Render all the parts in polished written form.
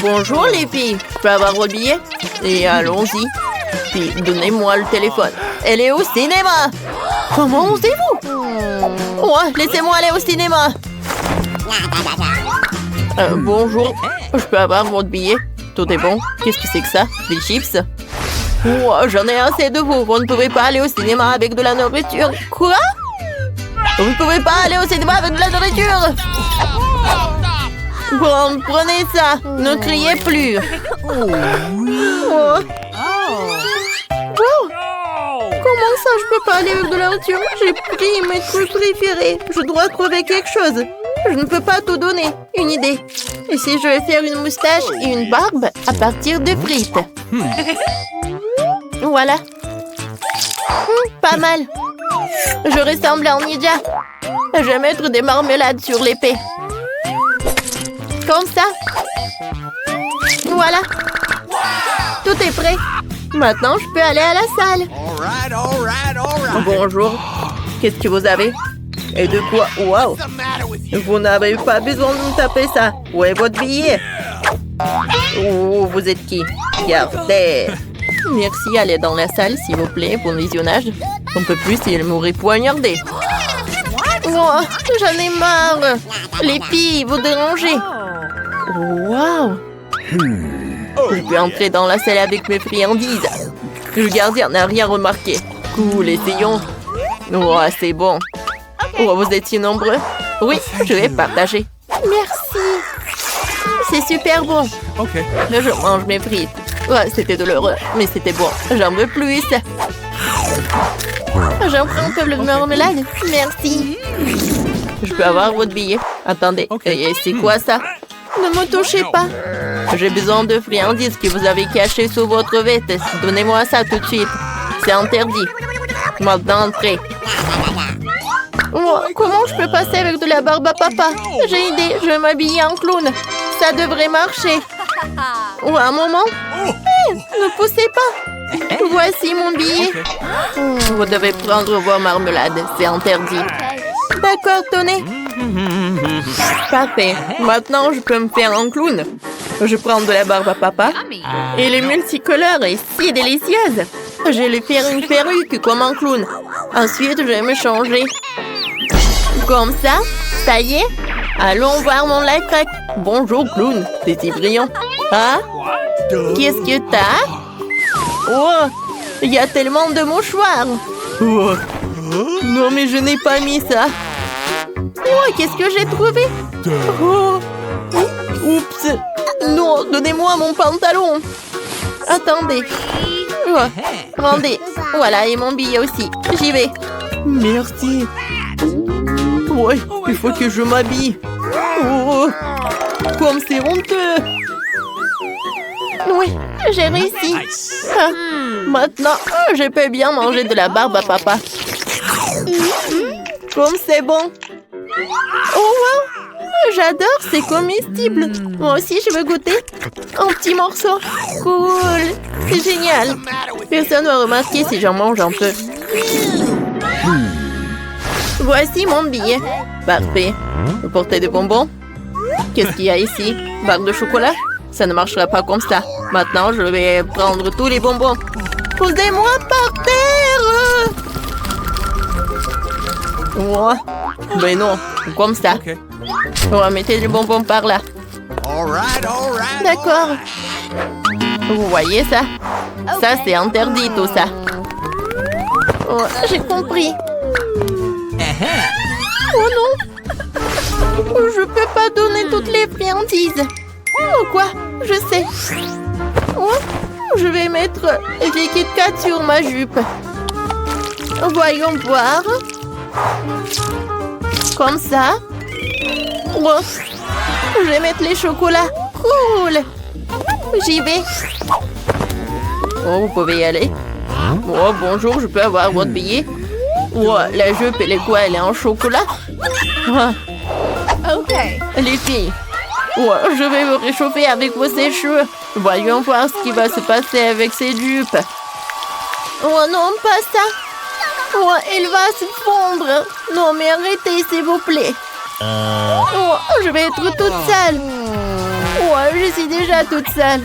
Bonjour les filles, je peux avoir votre billet? Et allons-y. Puis donnez-moi le téléphone. Elle est au cinéma. Comment osez-vous? Ouais, laissez-moi aller au cinéma. Bonjour, je peux avoir votre billet? Tout est bon. Qu'est-ce que c'est que ça? Des chips? Oh, j'en ai assez de vous. Vous ne pouvez pas aller au cinéma avec de la nourriture. Quoi? Vous ne pouvez pas aller au cinéma avec de la nourriture. Bon, prenez ça. Ne criez plus. Oh. Wow. Comment ça, je peux pas aller avec de la nourriture? J'ai pris mes trucs préférés. Je dois trouver quelque chose. Je ne peux pas tout donner. Une idée. Et si je vais faire une moustache et une barbe à partir de frites? Voilà. Pas mal. Je ressemble à un ninja. Je vais mettre des marmelades sur l'épée. Comme ça. Voilà. Tout est prêt. Maintenant, je peux aller à la salle. Bonjour. Qu'est-ce que vous avez? Et de quoi? Wow. Vous n'avez pas besoin de me taper ça. Où est votre billet? Oh, vous êtes qui? Gardez. Merci, allez dans la salle, s'il vous plaît, pour le visionnage. On ne peut plus s'il m'aurait poignardé. Oh, j'en ai marre. Les filles, vous dérangez. Wow. Je peux entrer dans la salle avec mes friandises. Le gardien n'a rien remarqué. Cool, essayons. Oh, c'est bon. Oh, vous étiez nombreux? Oui, je vais partager. Merci. C'est super bon. Je mange mes frites. Ouais, c'était douloureux, mais c'était bon. J'en veux plus. J'en prends un peu de marmelade. Merci. Je peux avoir votre billet? Attendez, et c'est quoi ça? Ne me touchez pas. J'ai besoin de friandises que vous avez cachées sous votre veste. Donnez-moi ça tout de suite. C'est interdit. Maintenant, entrez. Oh, comment je peux passer avec de la barbe à papa? J'ai une idée, je vais m'habiller en clown. Ça devrait marcher. Oh, un moment. Hey, ne poussez pas. Voici mon billet. Vous devez prendre vos marmelades, c'est interdit. D'accord, tenez. Parfait. Maintenant, je peux me faire un clown. Je prends de la barbe à papa. Et les multicolores est si délicieuse. Je vais lui faire une perruque comme un clown. Ensuite, je vais me changer. Comme ça, ça y est. Allons voir mon life hack. Bonjour, clown. C'est si brillant. Ah? Qu'est-ce que t'as? Oh, il y a tellement de mouchoirs. Oh. Non, mais je n'ai pas mis ça. Oh, qu'est-ce que j'ai trouvé? Oh. Oups. Non, donnez-moi mon pantalon. Attendez. Oh. Rendez. Voilà, et mon billet aussi. J'y vais. Merci. Ouais, il faut que je m'habille. Oh, comme c'est honteux. Oui, j'ai réussi. Ah, maintenant, je peux bien manger de la barbe à papa. Comme c'est bon. Oh, wow. J'adore, c'est comestible. Moi aussi, je veux goûter. Un petit morceau. Cool. C'est génial. Personne ne va remarquer si j'en mange un peu. Voici mon billet. Parfait. Vous portez des bonbons? Qu'est-ce qu'il y a ici? Barre de chocolat? Ça ne marchera pas comme ça. Maintenant, je vais prendre tous les bonbons. Posez-moi par terre! Oh. Mais non, comme ça. On va mettre les bonbons par là. D'accord. Vous voyez ça? Ça, c'est interdit, tout ça. Oh, j'ai compris. Oh non! Je peux pas donner toutes les friandises. Oh quoi? Je sais. Oh, je vais mettre des Kit Kat sur ma jupe. Voyons voir. Comme ça. Oh, je vais mettre les chocolats. Cool. J'y vais. Oh, vous pouvez y aller. Oh, bonjour, je peux avoir votre billet? Oh, la jupe, elle est quoi? Elle est en chocolat? Ah. Ok. Les filles, oh, je vais me réchauffer avec vos sèche-cheveux. Voyons voir ce qui va se passer avec ces jupes. Oh non, pas ça. Oh, elle va se fondre. Non, mais arrêtez, s'il vous plaît. Oh, je vais être toute sale. Oh, je Je suis déjà toute seule.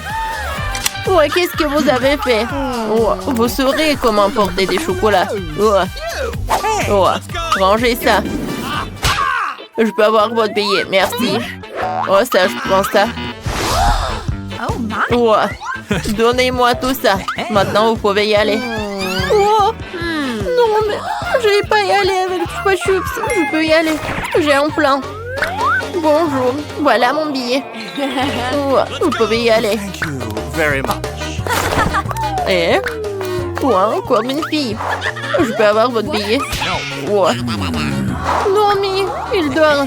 Ouais, qu'est-ce que vous avez fait? Oh, vous saurez comment porter des chocolats. Oh, rangez ça. Je peux avoir votre billet, merci. Oh, ça, je prends ça. Oh, donnez-moi tout ça. Maintenant, vous pouvez y aller. Oh, non, mais je vais pas y aller avec Chupa Chups. Je peux y aller. J'ai un plan. Bonjour, voilà mon billet. Oh, vous pouvez y aller. Et encore une fille. Je peux avoir votre billet? Oh. Non, mais il dort.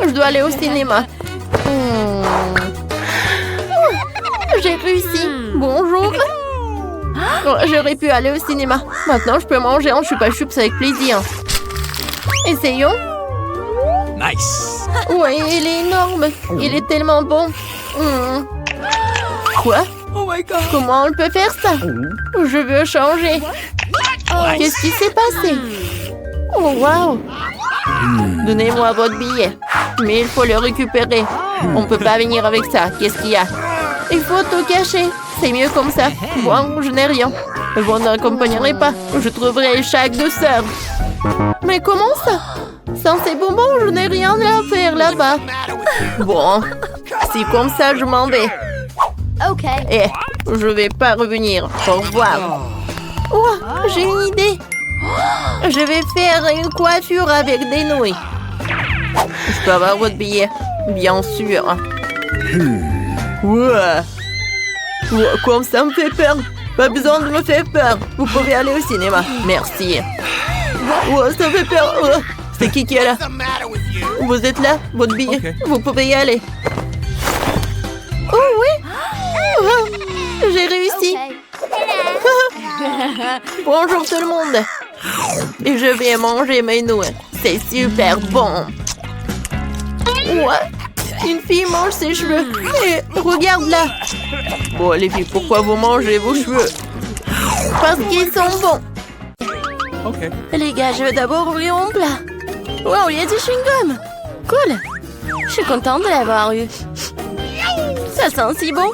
Je dois aller au cinéma. J'ai réussi. Bonjour. Oh, j'aurais pu aller au cinéma. Maintenant, je peux manger un Chupa Chups avec plaisir. Essayons. Nice. Ouais, il est énorme. Il est tellement bon. Quoi? Oh my God. Comment on peut faire ça? Je veux changer. Qu'est-ce qui s'est passé? Oh, wow. Donnez-moi votre billet. Mais il faut le récupérer. On ne peut pas venir avec ça. Qu'est-ce qu'il y a? Il faut tout cacher. C'est mieux comme ça. Bon, je n'ai rien. Vous n'accompagnerez pas. Je trouverai chaque douceur. Mais comment ça? Sans ces bonbons, je n'ai rien à faire là-bas. Bon, si comme ça, je m'en vais. Ok. Eh, je vais pas revenir. Au revoir. Oh, j'ai une idée. Je vais faire une coiffure avec des nouilles. Je peux avoir votre billet? Bien sûr. Ouais. Comme ça me fait peur. Pas besoin de me faire peur. Vous pouvez aller au cinéma. Merci. Ça me fait peur. C'est qui est là? Vous êtes là? Votre billet? Okay. Vous pouvez y aller. Oh oui. J'ai réussi. Bonjour tout le monde. Et je vais manger mes nouilles. C'est super bon. Ouais. Une fille mange ses cheveux. Et regarde-la. Bon, les filles, pourquoi vous mangez vos cheveux? Parce qu'ils sont bons. Okay. Les gars, je vais d'abord ouvrir mon plat. Wow, il y a du chewing-gum. Cool. Je suis contente de l'avoir eu. Ça sent si bon.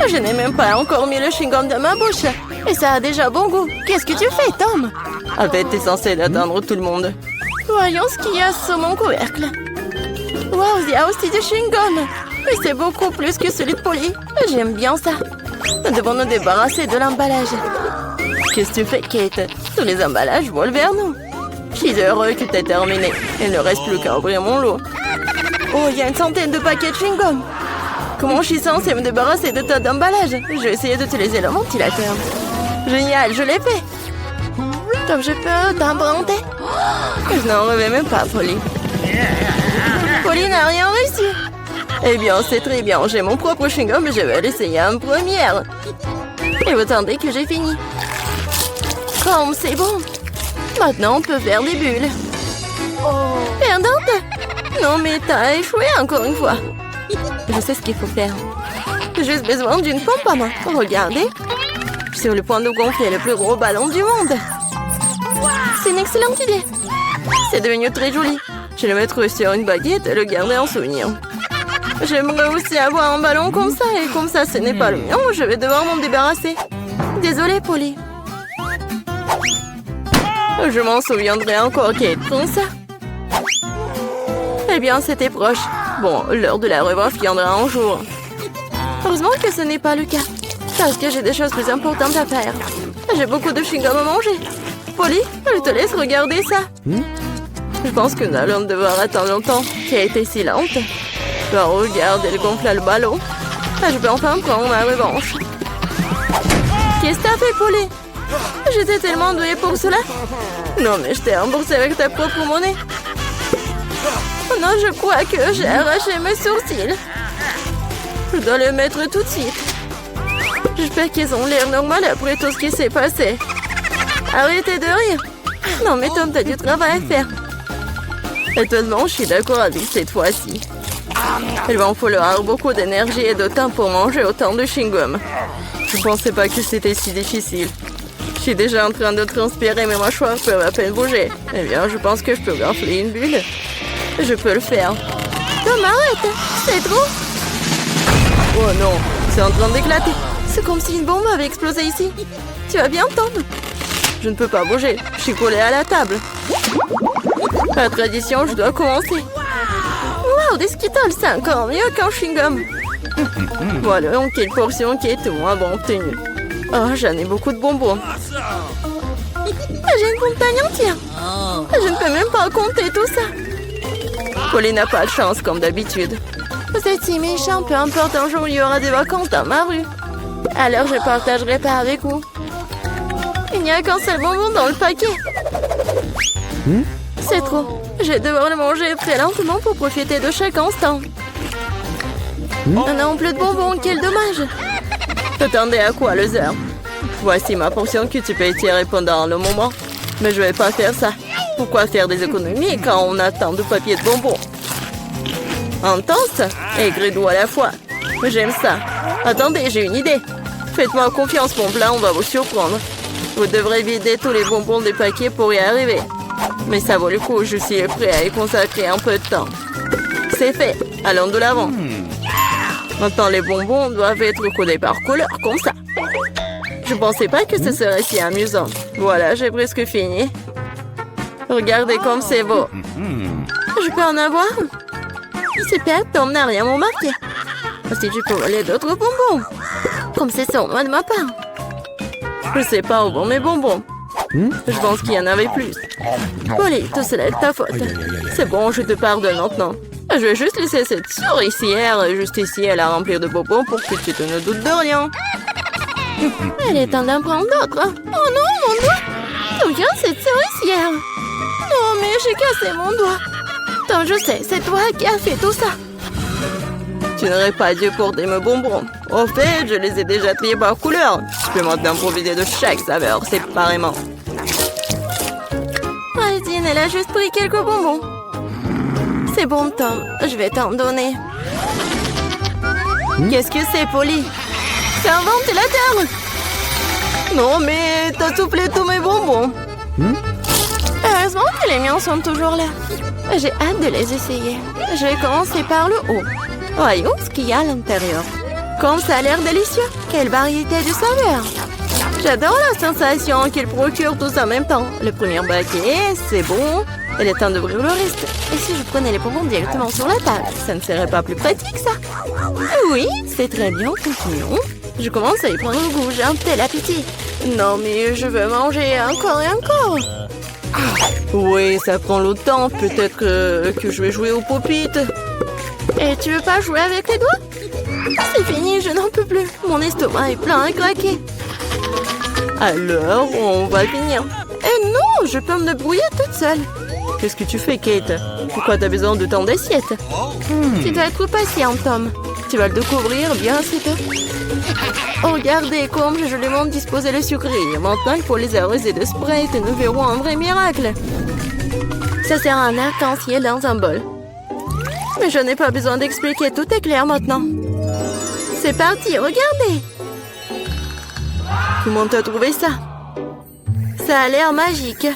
Je n'ai même pas encore mis le chewing-gum dans ma bouche. Et ça a déjà bon goût. Qu'est-ce que tu fais, Tom? En fait, t'es censé atteindre tout le monde. Voyons ce qu'il y a sur mon couvercle. Wow, il y a aussi du chewing-gum. Et c'est beaucoup plus que celui de Polly. J'aime bien ça. Nous devons nous débarrasser de l'emballage. Qu'est-ce que tu fais, Kate? Tous les emballages volent vers nous. Je suis heureux que tu aies terminé. Il ne reste plus qu'à ouvrir mon lot. Oh, il y a une centaine de paquets de chewing-gum. Comment je suis censée me débarrasser de tas d'emballages? Je vais essayer d'utiliser le ventilateur. Génial, je l'ai fait. Tom, je peux t'emprunter? Je n'en rêvais même pas, Polly. Polly n'a rien réussi. Eh bien, c'est très bien. J'ai mon propre chewing-gum et je vais l'essayer en première. Et vous attendez que j'ai fini. Comme c'est bon. Maintenant, on peut faire des bulles. Perdante? Non, mais t'as échoué encore une fois. Je sais ce qu'il faut faire. J'ai juste besoin d'une pompe à main. Regardez. Je suis sur le point de gonfler le plus gros ballon du monde. C'est une excellente idée. C'est devenu très joli. Je vais le mettre sur une baguette et le garder en souvenir. J'aimerais aussi avoir un ballon comme ça. Et comme ça, ce n'est pas le mien, je vais devoir m'en débarrasser. Désolée, Polly. Je m'en souviendrai encore, Kate, comme ça. Eh bien, c'était proche. Bon, l'heure de la revanche viendra un jour. Heureusement que ce n'est pas le cas. Parce que j'ai des choses plus importantes à faire. J'ai beaucoup de chewing-gum à manger. Polly, je te laisse regarder ça. Je pense que nous allons devoir attendre longtemps. Kate est si lente. Oh, regarde, elle gonfle le ballon. Je peux enfin prendre ma revanche. Qu'est-ce que t'as fait, Polly? J'étais tellement douée pour cela. Non, mais je t'ai remboursé avec ta propre monnaie. Oh non, je crois que j'ai arraché mes sourcils. Je dois le mettre tout de suite. J'espère qu'ils ont l'air normal après tout ce qui s'est passé. Arrêtez de rire. Non, mais Tom, t'as du travail à faire. Étonnamment, je suis d'accord avec cette fois-ci. Il va en falloir beaucoup d'énergie et de temps pour manger autant de chewing-gum. Je ne pensais pas que c'était si difficile. Je suis déjà en train de transpirer, mes mâchoires peuvent à peine bouger. Eh bien, je pense que je peux gonfler une bulle. Je peux le faire. Tom, arrête! C'est trop! Oh non, c'est en train d'éclater. C'est comme si une bombe avait explosé ici. Tu vas bien, Tom? Je ne peux pas bouger. Je suis collée à la table. La tradition, je dois commencer. Wow, des Skittles, c'est encore mieux qu'un chewing-gum. Voilà, quelle portion qui est moins bon obtenue. Oh, j'en ai beaucoup de bonbons. J'ai une montagne entière. Je ne peux même pas compter tout ça. Polly n'a pas de chance, comme d'habitude. Vous êtes si méchant, peu importe, un jour il y aura des vacances dans ma rue. Alors je partagerai pas avec vous. Il n'y a qu'un seul bonbon dans le paquet. C'est trop. Je vais devoir le manger très lentement pour profiter de chaque instant. Non, plus de bonbons, quel dommage. T'attendais à quoi, Loser? Voici ma portion que tu peux étirer pendant le moment. Mais je vais pas faire ça. Pourquoi faire des économies quand on a tant de papier de bonbons? Intense et gris-doux à la fois. J'aime ça. Attendez, j'ai une idée. Faites-moi confiance, mon plat, on va vous surprendre. Vous devrez vider tous les bonbons des paquets pour y arriver. Mais ça vaut le coup, je suis prêt à y consacrer un peu de temps. C'est fait, allons de l'avant. Maintenant, les bonbons doivent être codés par couleur, comme ça. Je pensais pas que ce serait si amusant. Voilà, j'ai presque fini. Regardez comme c'est beau. Je peux en avoir? Super, Tom n'a rien remarqué. Si tu peux voler d'autres bonbons. Comme c'est sur moi de ma part. Je sais pas où vont mes bonbons. Je pense qu'il y en avait plus. Polly, tout cela est de ta faute. C'est bon, je te pardonne maintenant. Je vais juste laisser cette souricière juste ici à la remplir de bonbons pour que tu te ne doutes de rien. Elle est temps d'en prendre d'autres. Oh non, mon doigt! Regarde cette souricière. Non, mais j'ai cassé mon doigt. Tom, je sais, c'est toi qui as fait tout ça. Tu n'aurais pas dû porter mes bonbons. Au fait, je les ai déjà triés par couleur. Je peux maintenant profiter de chaque saveur séparément. Résine, elle a juste pris quelques bonbons. C'est bon, Tom. Je vais t'en donner. Qu'est-ce que c'est, Polly? C'est un ventilateur. Non, mais t'as soufflé tous mes bonbons. Heureusement que les miens sont toujours là. J'ai hâte de les essayer. Je vais commencer par le haut. Voyons ce qu'il y a à l'intérieur. Comme ça a l'air délicieux. Quelle variété de saveurs. J'adore la sensation qu'il procure tous en même temps. Le premier paquet, c'est bon. Il est temps d'ouvrir le reste. Et si je prenais les bonbons directement sur la table, ça ne serait pas plus pratique, ça? Oui, c'est très bien. Continuons. Je commence à y prendre le goût. J'ai un tel appétit. Non, mais je veux manger encore et encore. Oui, ça prend le temps. Peut-être que je vais jouer au pop-it. Et tu veux pas jouer avec les doigts? C'est fini, je n'en peux plus. Mon estomac est plein à craquer. Alors, on va finir. Eh non, je peux me débrouiller toute seule. Qu'est-ce que tu fais, Kate? Pourquoi t'as besoin de tant d'assiettes? Tu dois être patient, Tom. Tu vas le découvrir bien assez tôt. Oh, regardez comme je lui montre disposer le sucreries. Maintenant, il faut les arroser de Sprite et nous verrons un vrai miracle. Ça sert à un arc-en-ciel dans un bol. Mais je n'ai pas besoin d'expliquer, tout est clair maintenant. C'est parti, regardez. Comment t'as trouvé ça? Ça a l'air magique.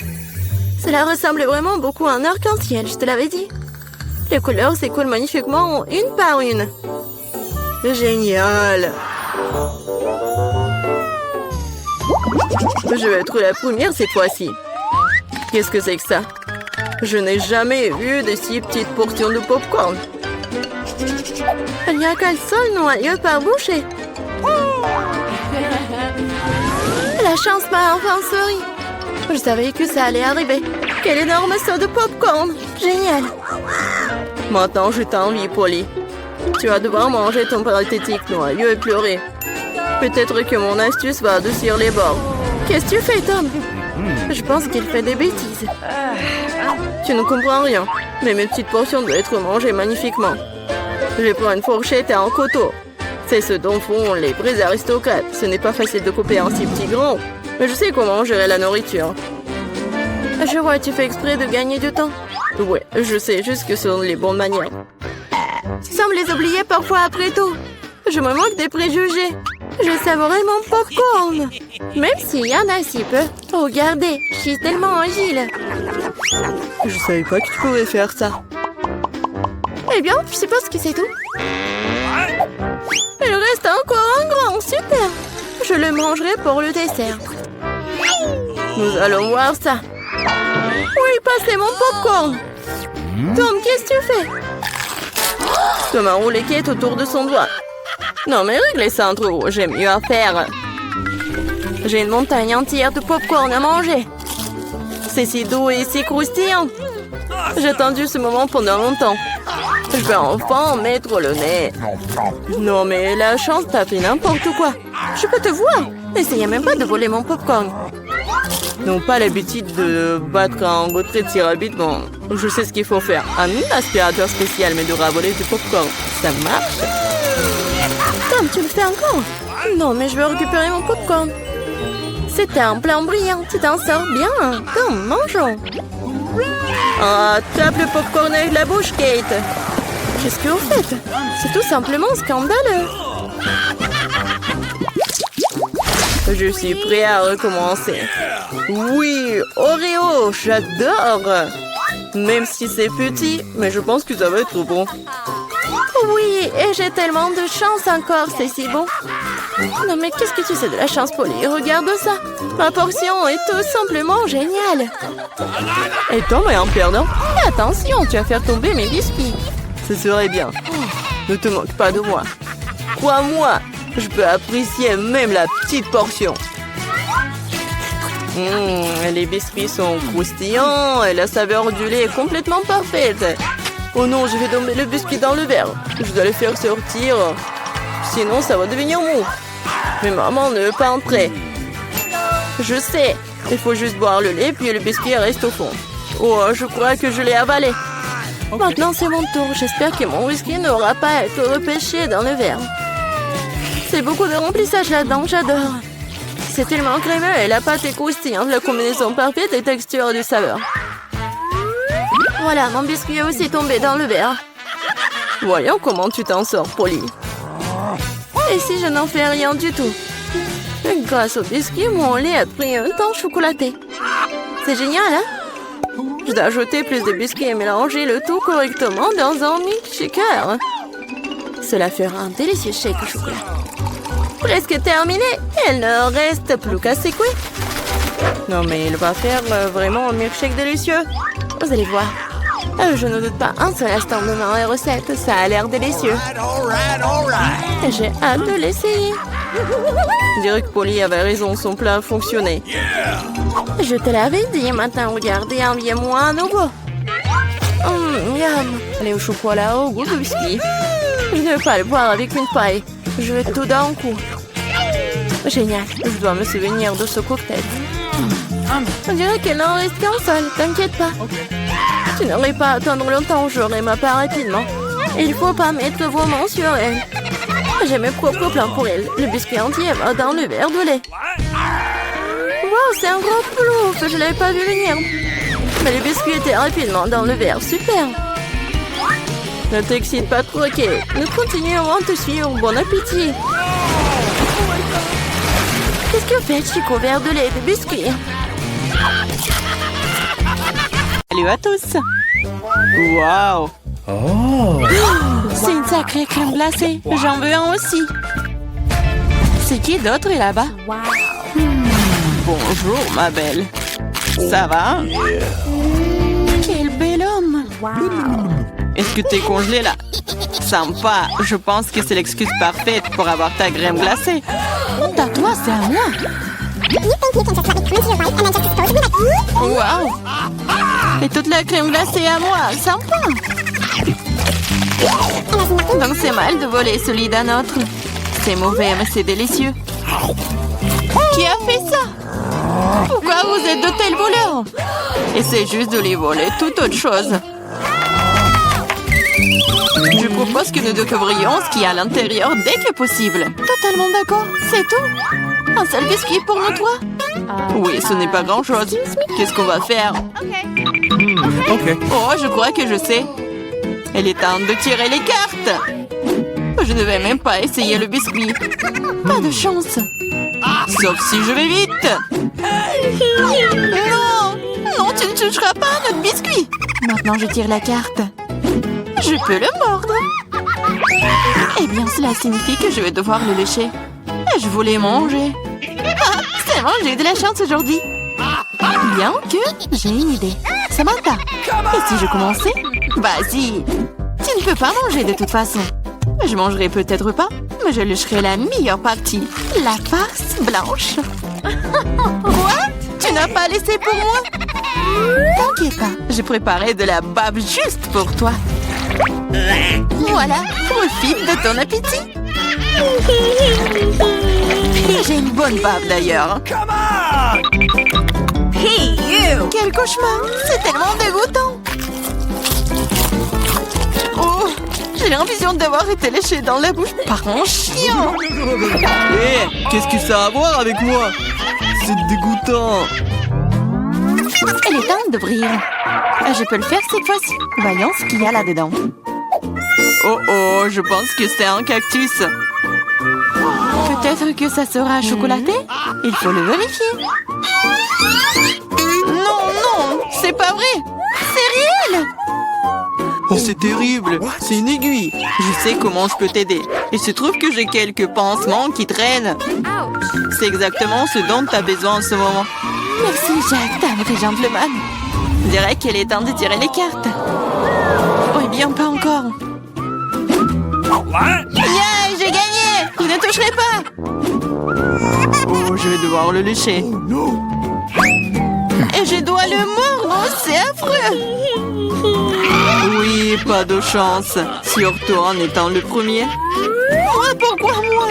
Cela ressemble vraiment beaucoup à un arc-en-ciel, je te l'avais dit. Les couleurs s'écoulent magnifiquement une par une. Génial. Je vais être la première cette fois-ci. Qu'est-ce que c'est que ça? Je n'ai jamais vu de si petites portions de popcorn. Il n'y a qu'un seul noyau par bouchée. La chance m'a enfin souri. Je savais que ça allait arriver. Quel énorme saut de popcorn. Génial. Maintenant, je t'envie, Polly. Tu vas devoir manger ton pathétique noyau et pleurer. Peut-être que mon astuce va adoucir les bords. Qu'est-ce que tu fais, Tom? Je pense qu'il fait des bêtises. Tu ne comprends rien, mais mes petites portions doivent être mangées magnifiquement. Je prends une fourchette et un couteau. C'est ce dont font les vrais aristocrates. Ce n'est pas facile de couper un si petit grain, mais je sais comment gérer la nourriture. Je vois, tu fais exprès de gagner du temps. Ouais, je sais juste que ce sont les bonnes manières. Tu sembles les oublier parfois après tout. Je me moque des préjugés. Je savourais mon popcorn. Même s'il y en a si peu. Regardez, je suis tellement agile. Je savais pas que tu pouvais faire ça. Eh bien, je suppose que c'est tout. Elle le mangerai pour le dessert. Nous allons voir ça. Oui, passez mon popcorn. Tom, qu'est-ce que tu fais? Tom a roulé Kate autour de son doigt. Non, mais réglez ça entre vous, j'ai mieux à faire. J'ai une montagne entière de popcorn à manger. C'est si doux et si croustillant. J'ai attendu ce moment pendant longtemps. Je vais enfin mettre le nez. Non, mais la chance t'a fait n'importe quoi. Je peux te voir. N'essayez même pas de voler mon popcorn. N'ont pas l'habitude de battre en retraite si rapidement. Je sais ce qu'il faut faire. Un aspirateur spécial m'aidera à voler du popcorn. Ça marche. Tom, tu le fais encore? Non, mais je veux récupérer mon popcorn. C'était un plan brillant. Tu t'en sors bien. Tom, mangeons. Ah, tape le popcorn avec la bouche, Kate. Qu'est-ce que vous faites? C'est tout simplement scandaleux. Je suis prêt à recommencer. Oui, Oreo, j'adore. Même si c'est petit, mais je pense que ça va être bon. Oui, et j'ai tellement de chance encore, c'est si bon. Non mais qu'est-ce que tu sais de la chance, Polly? Regarde ça. Ma portion est tout simplement géniale. Et Tom est un perdant. Attention, tu vas faire tomber mes biscuits. Ce serait bien. Ne te moque pas de moi. Crois-moi, je peux apprécier même la petite portion. Les biscuits sont croustillants et la saveur du lait est complètement parfaite. Oh non, je vais tomber le biscuit dans le verre. Je dois le faire sortir. Sinon, ça va devenir mou. Mais maman ne veut pas entrer. Je sais. Il faut juste boire le lait, puis le biscuit reste au fond. Oh, je crois que je l'ai avalé. Okay. Maintenant, c'est mon tour. J'espère que mon whisky n'aura pas à être repêché dans le verre. C'est beaucoup de remplissage là-dedans, j'adore. C'est tellement crémeux et la pâte est croustillante. La combinaison parfaite des textures et de saveur. Voilà, mon biscuit est aussi tombé dans le verre. Voyons comment tu t'en sors, Polly. Et si je n'en fais rien du tout? Grâce au biscuit, mon lait a pris un temps chocolaté. C'est génial, hein? Je dois ajouter plus de biscuits et mélanger le tout correctement dans un milkshaker. Cela fera un délicieux shake au chocolat. Presque terminé. Il ne reste plus qu'à secouer. Non, mais il va faire vraiment un milkshake délicieux. Vous allez voir. Je ne doute pas un seul instant de ma recette. Ça a l'air délicieux. J'ai hâte de l'essayer. Je dirais que Polly avait raison, son plat fonctionnait. Je te l'avais dit, maintenant regardez, enviez-moi à nouveau. Miam. Allez au chocolat au goût de biscuit. Je ne veux pas le boire avec une paille. Je veux tout d'un coup. Génial, je dois me souvenir de ce cocktail. On dirait qu'il n'en reste qu'un seul, t'inquiète pas. Tu n'aurais pas à attendre longtemps, j'aurai ma part rapidement. Il faut pas mettre vos mains sur elle. J'ai mes propres plans pour elle. Le biscuit entier va dans le verre de lait. Wow, c'est un gros plouf, je l'avais pas vu venir. Mais le biscuit était rapidement dans le verre, super. Ne t'excite pas trop, ok. Nous continuerons à te suivre, bon appétit. Qu'est-ce que fait Chico, verre de lait et de biscuit? Salut à tous. Wow. Oh. C'est une sacrée crème glacée. J'en veux un aussi. C'est qui d'autre est là-bas? Bonjour, ma belle. Ça va? Quel bel homme. Est-ce que t'es congelé là? Sympa. Je pense que c'est l'excuse parfaite pour avoir ta crème glacée. Honte à toi, c'est à moi. Wow. Et toute la crème glacée à moi. Sympa. Donc c'est mal de voler celui d'un autre. C'est mauvais, mais c'est délicieux. Qui a fait ça? Pourquoi vous êtes de tels voleurs? Essayez juste de les voler, toute autre chose. Je propose que nous découvrions ce qu'il y a à l'intérieur dès que possible. Totalement d'accord, c'est tout. Un seul biscuit pour nous trois? Oui, ce n'est pas grand-chose. Qu'est-ce qu'on va faire? Ok. Oh, je crois que je sais. Il est temps de tirer les cartes. Je ne vais même pas essayer le biscuit. Pas de chance. Sauf si je vais vite. Non! Non, tu ne toucheras pas à notre biscuit. Maintenant, je tire la carte. Je peux le mordre. Eh bien, cela signifie que je vais devoir le lécher. Et je voulais manger. Vraiment, j'ai eu de la chance aujourd'hui. Bien que j'ai une idée. Samantha, et si je commençais? Vas-y. Tu ne peux pas manger de toute façon. Je mangerai peut-être pas, mais je lécherai la meilleure partie. La farce blanche. Quoi? Tu n'as pas laissé pour moi? T'inquiète pas, j'ai préparé de la bave juste pour toi. Voilà, profite de ton appétit. J'ai une bonne bave d'ailleurs. Hey, you! Quel cauchemar! C'est tellement dégoûtant! Oh! J'ai l'impression d'avoir été léchée dans la bouche par un chien! Hé, qu'est-ce que ça a à voir avec moi? C'est dégoûtant. Elle est temps d'ouvrir. Je peux le faire cette fois-ci. Voyons ce qu'il y a là-dedans. Oh oh, je pense que c'est un cactus. Peut-être que ça sera chocolaté? Il faut le vérifier. Non, non! C'est pas vrai! C'est réel! Oh, c'est terrible. C'est une aiguille. Je sais comment je peux t'aider. Il se trouve que j'ai quelques pansements qui traînent. C'est exactement ce dont tu as besoin en ce moment. Merci, Jack, dame et gentleman. Je dirais qu'il est temps de tirer les cartes. Oh, eh bien, pas encore. Yeah, j'ai gagné! Vous ne toucherez pas! Oh, je vais devoir le lécher. Et je dois le mordre! Oh, c'est affreux! Oui, pas de chance. Surtout en étant le premier. Moi, pourquoi moi?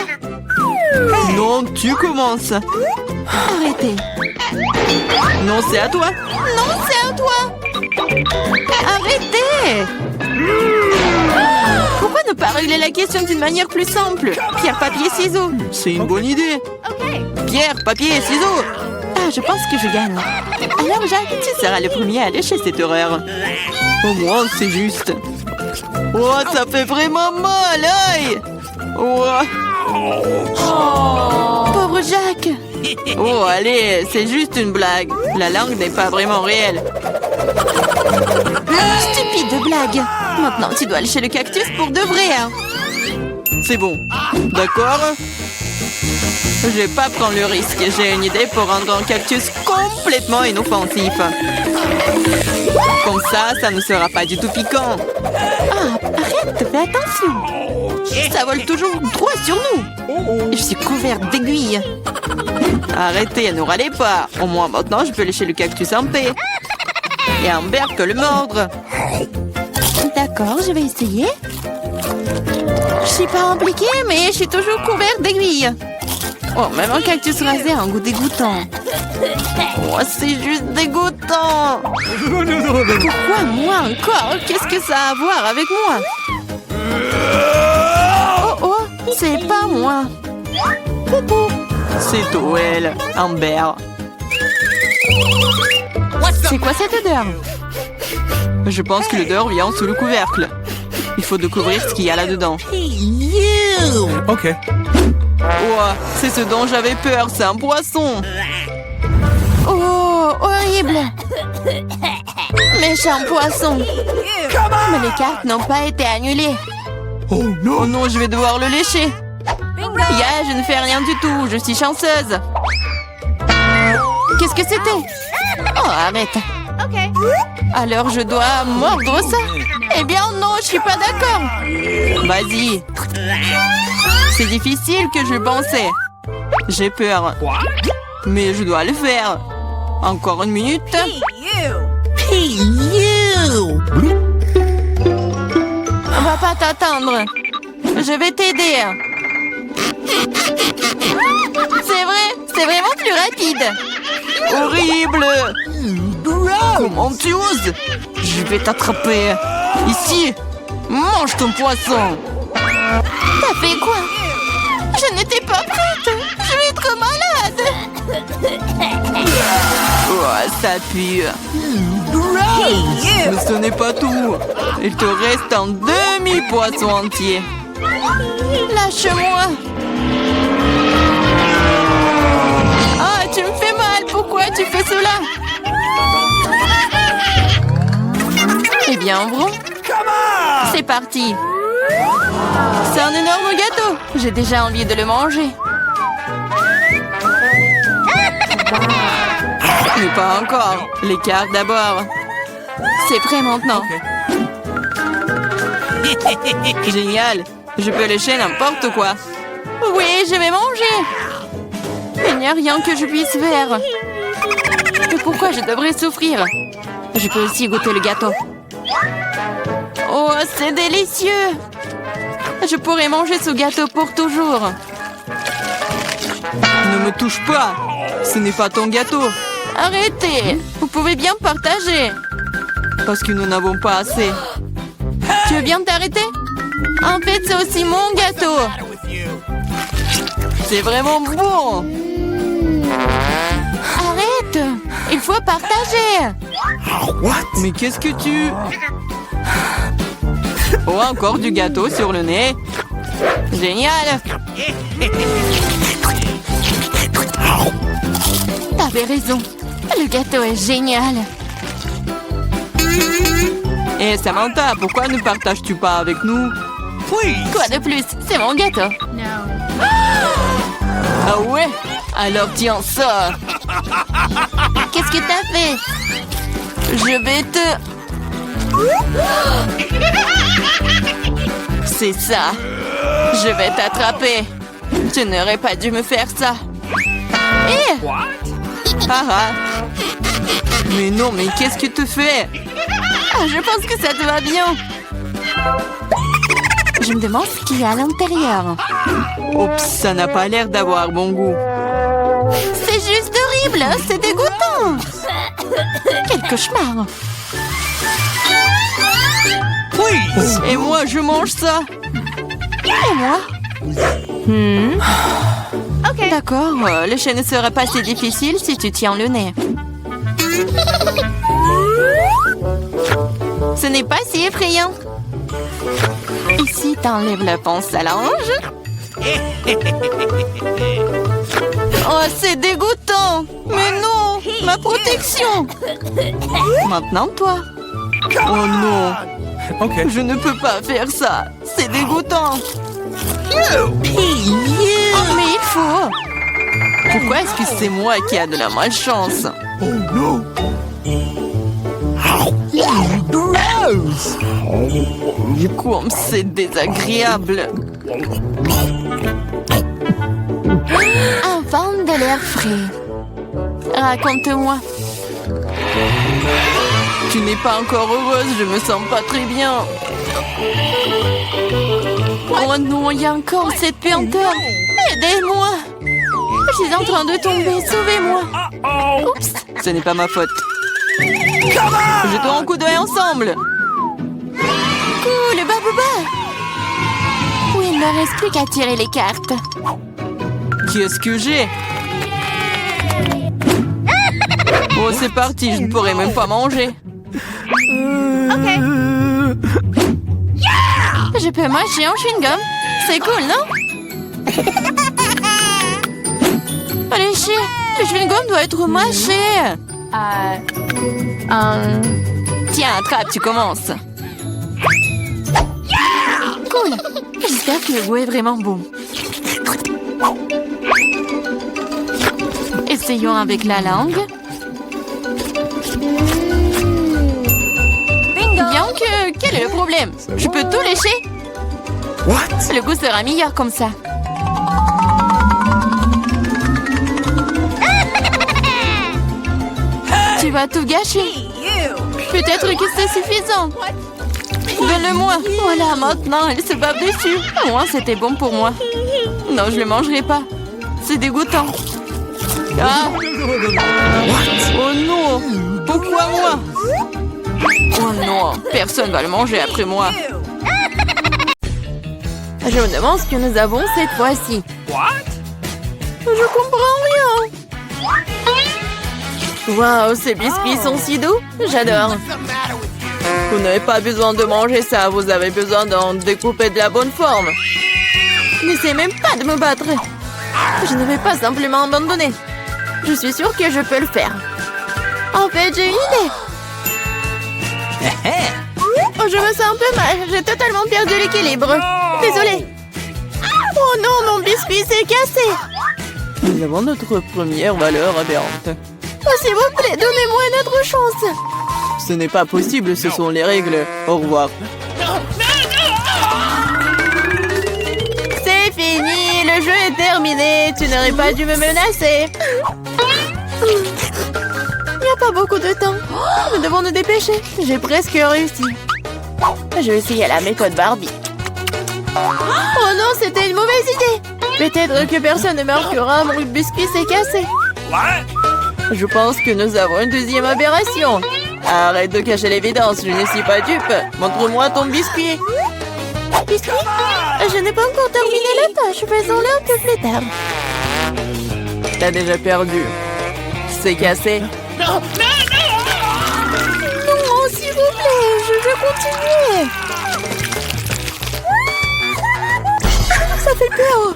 Non, tu commences. Arrêtez! Non, c'est à toi. Non, c'est à toi! Arrêtez! Pourquoi ne pas régler la question d'une manière plus simple? Pierre, papier, ciseaux. C'est une bonne idée. Pierre, papier, ciseaux. Ah, je pense que je gagne. Alors, Jacques, tu seras le premier à lécher cette horreur. Au moins, c'est juste. Oh, ça fait vraiment mal, aïe. Oh. Pauvre Jacques! Oh, allez, c'est juste une blague. La langue n'est pas vraiment réelle. Stupide blague! Maintenant, tu dois lécher le cactus pour de vrai, hein? C'est bon. D'accord? Je vais pas prendre le risque. J'ai une idée pour rendre un cactus complètement inoffensif. Comme ça ne sera pas du tout piquant. Ah, arrête, fais attention! Ça vole toujours droit sur nous! Je suis couverte d'aiguilles. Arrêtez, ne râlez pas. Au moins maintenant, je peux lécher le cactus en paix. Et Amber peut le mordre. D'accord, je vais essayer. Je suis pas impliquée, mais je suis toujours couverte d'aiguilles. Oh, même un cactus rasé a un goût dégoûtant. Oh, c'est juste dégoûtant. Pourquoi moi encore? Qu'est-ce que ça a à voir avec moi? Oh oh, c'est pas moi. C'est Toel, Amber. C'est quoi cette odeur? Je pense que l'odeur vient sous le couvercle. Il faut découvrir ce qu'il y a là-dedans. Okay. Oh, c'est ce dont j'avais peur, c'est un poisson. Oh, horrible! Méchant poisson! Mais les cartes n'ont pas été annulées. Oh non, je vais devoir le lécher. Yeah, je ne fais rien du tout, je suis chanceuse. Qu'est-ce que c'était? Oh, arrête! Alors je dois mordre ça? Eh bien non, je suis pas d'accord! Vas-y. C'est difficile que je pensais. J'ai peur. Mais je dois le faire. Encore une minute. Hey, you! On va pas t'attendre. Je vais t'aider. C'est vraiment plus rapide. Horrible. Comment tu oses? Je vais t'attraper. Ici. Mange ton poisson. T'as fait quoi? Je n'étais pas prête. Je vais être malade. Oh, ça pue. Mais ce n'est pas tout. Il te reste un demi-poisson entier. Lâche-moi. Ah, tu me fais mal. Pourquoi tu fais cela? Eh bien, ouvrons. C'est parti. C'est un énorme gâteau. J'ai déjà envie de le manger. Mais pas encore. Les cartes d'abord. C'est prêt maintenant. Génial. Je peux lécher n'importe quoi. Oui, je vais manger. Il n'y a rien que je puisse faire. Mais pourquoi je devrais souffrir? Je peux aussi goûter le gâteau. Oh, c'est délicieux. Je pourrais manger ce gâteau pour toujours. Ne me touche pas. Ce n'est pas ton gâteau. Arrêtez. Vous pouvez bien partager. Parce que nous n'avons pas assez. Tu veux bien t'arrêter? En fait, c'est aussi mon gâteau. C'est vraiment bon. Arrête. Il faut partager. Mais qu'est-ce que tu... Oh, encore du gâteau sur le nez. Génial. T'avais raison. Le gâteau est génial. Et Samantha, pourquoi ne partages-tu pas avec nous? Quoi de plus? C'est mon gâteau. Ah ouais? Alors tiens ça. Qu'est-ce que t'as fait? Je vais te... C'est ça. Je vais t'attraper. Tu n'aurais pas dû me faire ça. Eh! Ah ah. Mais non, mais qu'est-ce que tu fais? Ah, je pense que ça te va bien. Je me demande ce qu'il y a à l'intérieur. Oups, ça n'a pas l'air d'avoir bon goût. C'est juste horrible, c'est dégoûtant. Quel cauchemar. Et moi, je mange ça. Et moi? Ok. D'accord, lécher ne sera pas si difficile si tu tiens le nez. Ce n'est pas si effrayant. Ici, t'enlèves la pince à linge. Oh, c'est dégoûtant. Mais non, ma protection. Maintenant, toi. Oh non. Okay. Je ne peux pas faire ça. C'est dégoûtant. Oh, mais il faut. Pourquoi est-ce que c'est moi qui a de la malchance? Oh no. Gross. Comme c'est désagréable. Un vent de l'air frais. Raconte-moi. Tu n'es pas encore heureuse, je me sens pas très bien. Oh non, il y a encore cette puanteur. Aidez-moi. Je suis en train de tomber, sauvez-moi. Oups, ce n'est pas ma faute. Jetons un coup d'œil ensemble. Cool, Babouba. Oui, il ne reste plus qu'à tirer les cartes. Qu'est-ce que j'ai? Oh, c'est parti, je ne pourrai même pas manger. Je peux mâcher un chewing-gum. C'est cool, non? Allez, chier. Le chewing-gum doit être mâché. Tiens, attrape, tu commences. Cool. J'espère que le goût est vraiment bon. Essayons avec la langue. Bien que... Quel est le problème? Je peux tout lécher? What? Le goût sera meilleur comme ça. Tu vas tout gâcher. Peut-être que c'est suffisant. Donne-le-moi. Voilà, maintenant, elle se bave dessus. Au moins, c'était bon pour moi. Non, je ne le mangerai pas. C'est dégoûtant. Ah. Oh non. Pourquoi moi? Oh non, personne va le manger après moi. Je me demande ce que nous avons cette fois-ci. Je comprends rien. Waouh, ces biscuits sont si doux. J'adore. Vous n'avez pas besoin de manger ça. Vous avez besoin d'en découper de la bonne forme. N'essayez même pas de me battre. Je ne vais pas simplement abandonner. Je suis sûre que je peux le faire. En fait, j'ai une idée. Oh, je me sens un peu mal. J'ai totalement perdu l'équilibre. Désolée. Oh non, mon biscuit s'est cassé. Nous avons notre première valeur aberrante. Oh, s'il vous plaît, donnez-moi une autre chance. Ce n'est pas possible, ce sont les règles. Au revoir. C'est fini, le jeu est terminé. Tu n'aurais pas dû me menacer. Il n'y a pas beaucoup de temps. Nous devons nous dépêcher. J'ai presque réussi. Je vais essayer la méthode Barbie. Oh non, c'était une mauvaise idée. Peut-être que personne ne marquera, mon biscuit s'est cassé. Je pense que nous avons une deuxième aberration. Arrête de cacher l'évidence, je ne suis pas dupe. Montre-moi ton biscuit. Biscuit? Je n'ai pas encore terminé la tâche. Faisons-le un peu plus tard. T'as déjà perdu. C'est cassé. Non, s'il vous plaît, je veux continuer. Ça fait peur.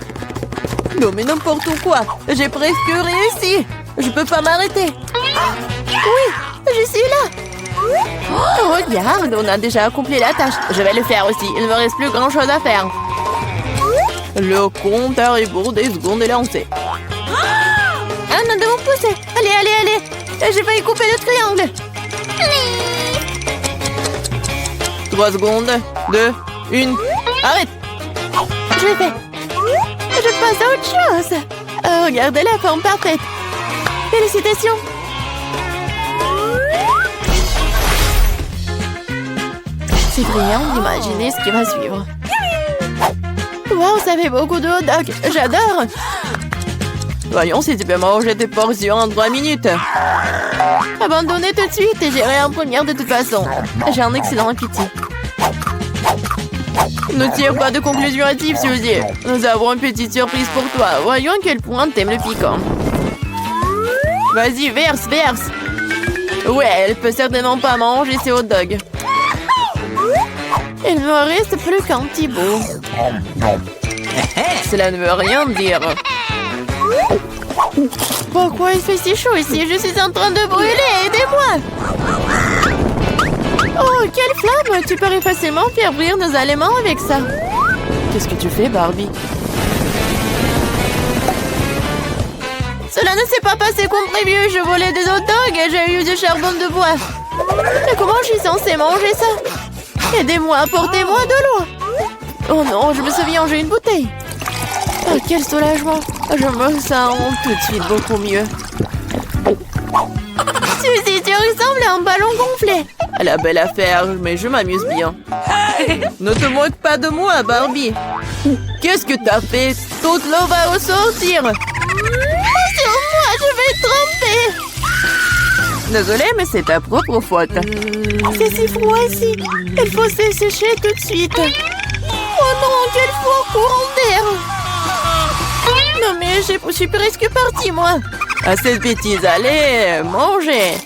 Non mais n'importe quoi. J'ai presque réussi. Je peux pas m'arrêter. Oui, je suis là. Oh, regarde, on a déjà accompli la tâche. Je vais le faire aussi. Il ne me reste plus grand-chose à faire. Le compte à rebours des secondes est lancé. Ah, nous devons pousser. Allez, allez, allez. J'ai failli couper le triangle. 3 secondes. 2, 1. Arrête. Je l'ai fait. Je passe à autre chose. Oh, regardez la forme parfaite. Félicitations. C'est brillant d'imaginer ce qui va suivre. Wow, ça fait beaucoup de hot dogs. J'adore. Voyons si tu peux manger tes portions en 3 minutes. Abandonnez tout de suite et j'irai en première de toute façon. J'ai un excellent appétit. Ne tire pas de conclusion hâtive, Suzy. Nous avons une petite surprise pour toi. Voyons à quel point t'aimes le piquant. Vas-y, verse, verse. Ouais, elle peut certainement pas manger ses hot dogs. Il ne me reste plus qu'un petit bout. Cela ne veut rien dire. Pourquoi il fait si chaud ici? Je suis en train de brûler. Aidez-moi. Oh, quelle flamme! Tu pourrais facilement faire brûler nos aliments avec ça. Qu'est-ce que tu fais, Barbie? Cela ne s'est pas passé comme prévu. Je volais des hot dogs et j'ai eu du charbon de bois. Mais comment je suis censée manger ça? Aidez-moi, apportez-moi de l'eau. Oh non, je me souviens, j'ai une bouteille. Oh, quel soulagement. Je me sens tout de suite beaucoup mieux. Suzy, tu ressembles à un ballon gonflé. La belle affaire, mais je m'amuse bien. Ne te moque pas de moi, Barbie. Qu'est-ce que t'as fait? Toute l'eau va ressortir. Sur moi, je vais tremper. Désolée, mais c'est ta propre faute. C'est si froid ici. Il faut se sécher tout de suite. Oh non, quel fort courant d'air. Non mais je suis presque partie, moi. Assez de bêtises, allez, mangez.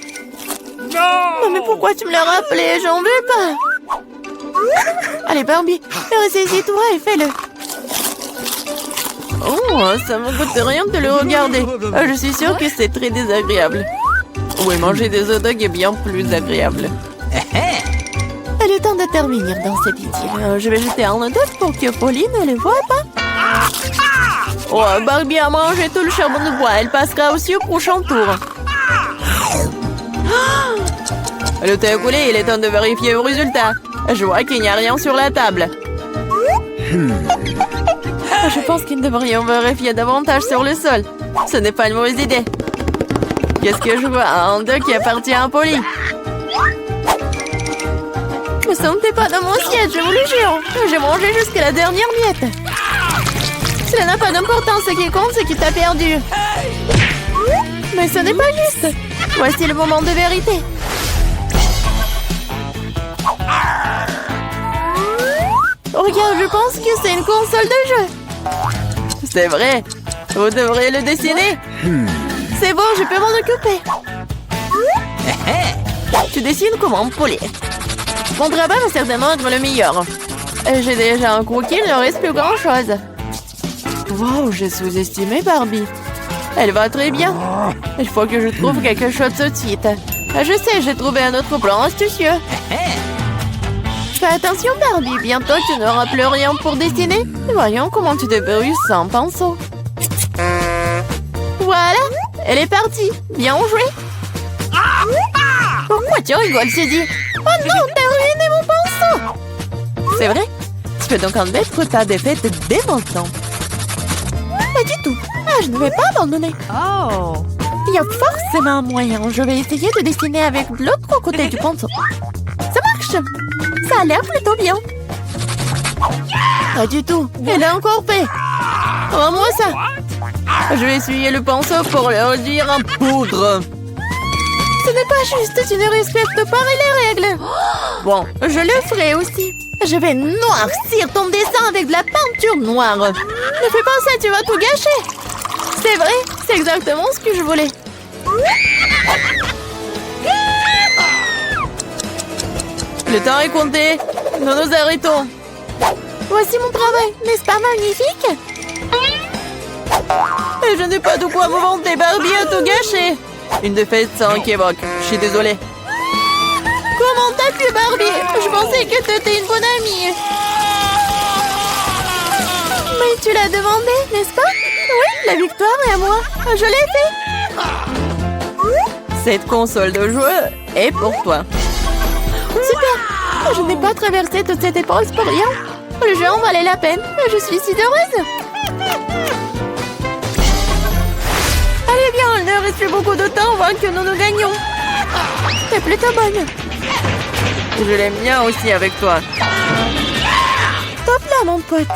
Non mais pourquoi tu me l'as rappelé? J'en veux pas. Allez Barbie, ressaisis-toi et fais-le. Oh, ça me coûte rien de le regarder. Je suis sûre que c'est très désagréable. Oui, manger des hot dogs est bien plus agréable. Il est temps d'intervenir dans cette idylle. Je vais jeter un hot dog pour que Pauline ne le voie pas. Oh, Barbie a mangé tout le charbon de bois. Elle passera aussi au prochain tour. Le thé est coulé, il est temps de vérifier vos résultats. Je vois qu'il n'y a rien sur la table. Je pense qu'ils devrions vérifier davantage sur le sol. Ce n'est pas une mauvaise idée. Qu'est-ce que je vois? Un hot dog qui appartient à Polly. Ne sentez pas dans mon siège, je vous le jure. J'ai mangé jusqu'à la dernière miette. Cela n'a pas d'importance, ce qui compte, c'est que t'as perdu. Mais ce n'est pas juste. Voici le moment de vérité. Regarde, je pense que c'est une console de jeu. C'est vrai. Vous devriez le dessiner. C'est bon, je peux m'en occuper. Tu dessines comment, Polly? Mon travail va certainement être le meilleur. J'ai déjà un croquis, il ne reste plus grand-chose. Wow, j'ai sous-estimé Barbie. Elle va très bien. Il faut que je trouve quelque chose tout de suite. Je sais, j'ai trouvé un autre plan astucieux. Fais attention, Barbie. Bientôt, tu n'auras plus rien pour dessiner. Voyons comment tu débrouilles sans pinceau. Elle est partie. Bien joué. Pourquoi tu rigoles, Sadie? Oh non, t'as ruiné mon pinceau. C'est vrai? Tu peux donc admettre ta défaite dès maintenant. Pas du tout. Ah, je ne vais pas abandonner. Oh. Il y a forcément un moyen. Je vais essayer de dessiner avec l'autre côté du pinceau. Ça marche. Ça a l'air plutôt bien. Pas du tout. Elle a encore fait. Rends-moi ça. Je vais essuyer le pinceau pour le réduire en poudre. Ce n'est pas juste. Tu ne respectes pas les règles. Bon, je le ferai aussi. Je vais noircir ton dessin avec de la peinture noire. Ne fais pas ça, tu vas tout gâcher. C'est vrai, c'est exactement ce que je voulais. Le temps est compté. Nous nous arrêtons. Voici mon travail, n'est-ce pas magnifique? Et je n'ai pas de quoi me vanter, Barbie a tout gâché. Une défaite sans équivoque. Je suis désolée. Comment t'as pu, Barbie? Je pensais que t'étais une bonne amie. Mais tu l'as demandé, n'est-ce pas? Oui, la victoire est à moi. Je l'ai fait. Cette console de jeu est pour toi. Super. Je n'ai pas traversé toute cette épreuve pour rien. Le jeu en valait la peine. Je suis si heureuse. Allez bien, il ne reste plus beaucoup de temps avant que nous gagnions. T'es plutôt bonne. Je l'aime bien aussi avec toi. Top là, mon pote.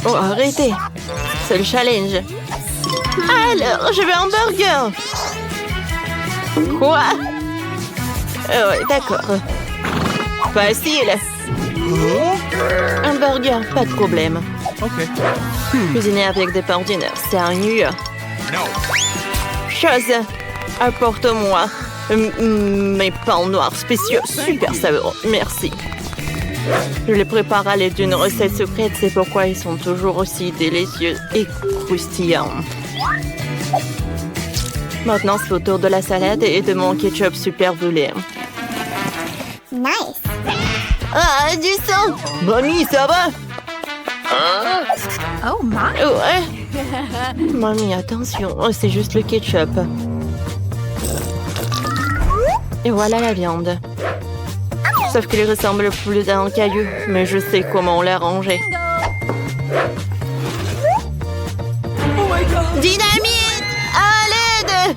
Oh, arrêtez. C'est le challenge. Alors, je veux un burger. Quoi? Ouais, d'accord. Facile. Un burger, pas de problème. Okay. Cuisiner avec des pains ordinaires, c'est ennuyeux. Chose, apporte-moi mes pains noirs spéciaux, super savoureux, merci. Je les prépare à l'aide d'une recette secrète, c'est pourquoi ils sont toujours aussi délicieux et croustillants. Maintenant, c'est au tour de la salade et de mon ketchup super brûlé. Nice. Ah, du sang! Mamie, ça va? Oh my. Ouais. Mamie, attention, c'est juste le ketchup. Et voilà la viande. Sauf qu'il ressemble plus à un caillou, mais je sais comment l'arranger. Dynamite! À l'aide!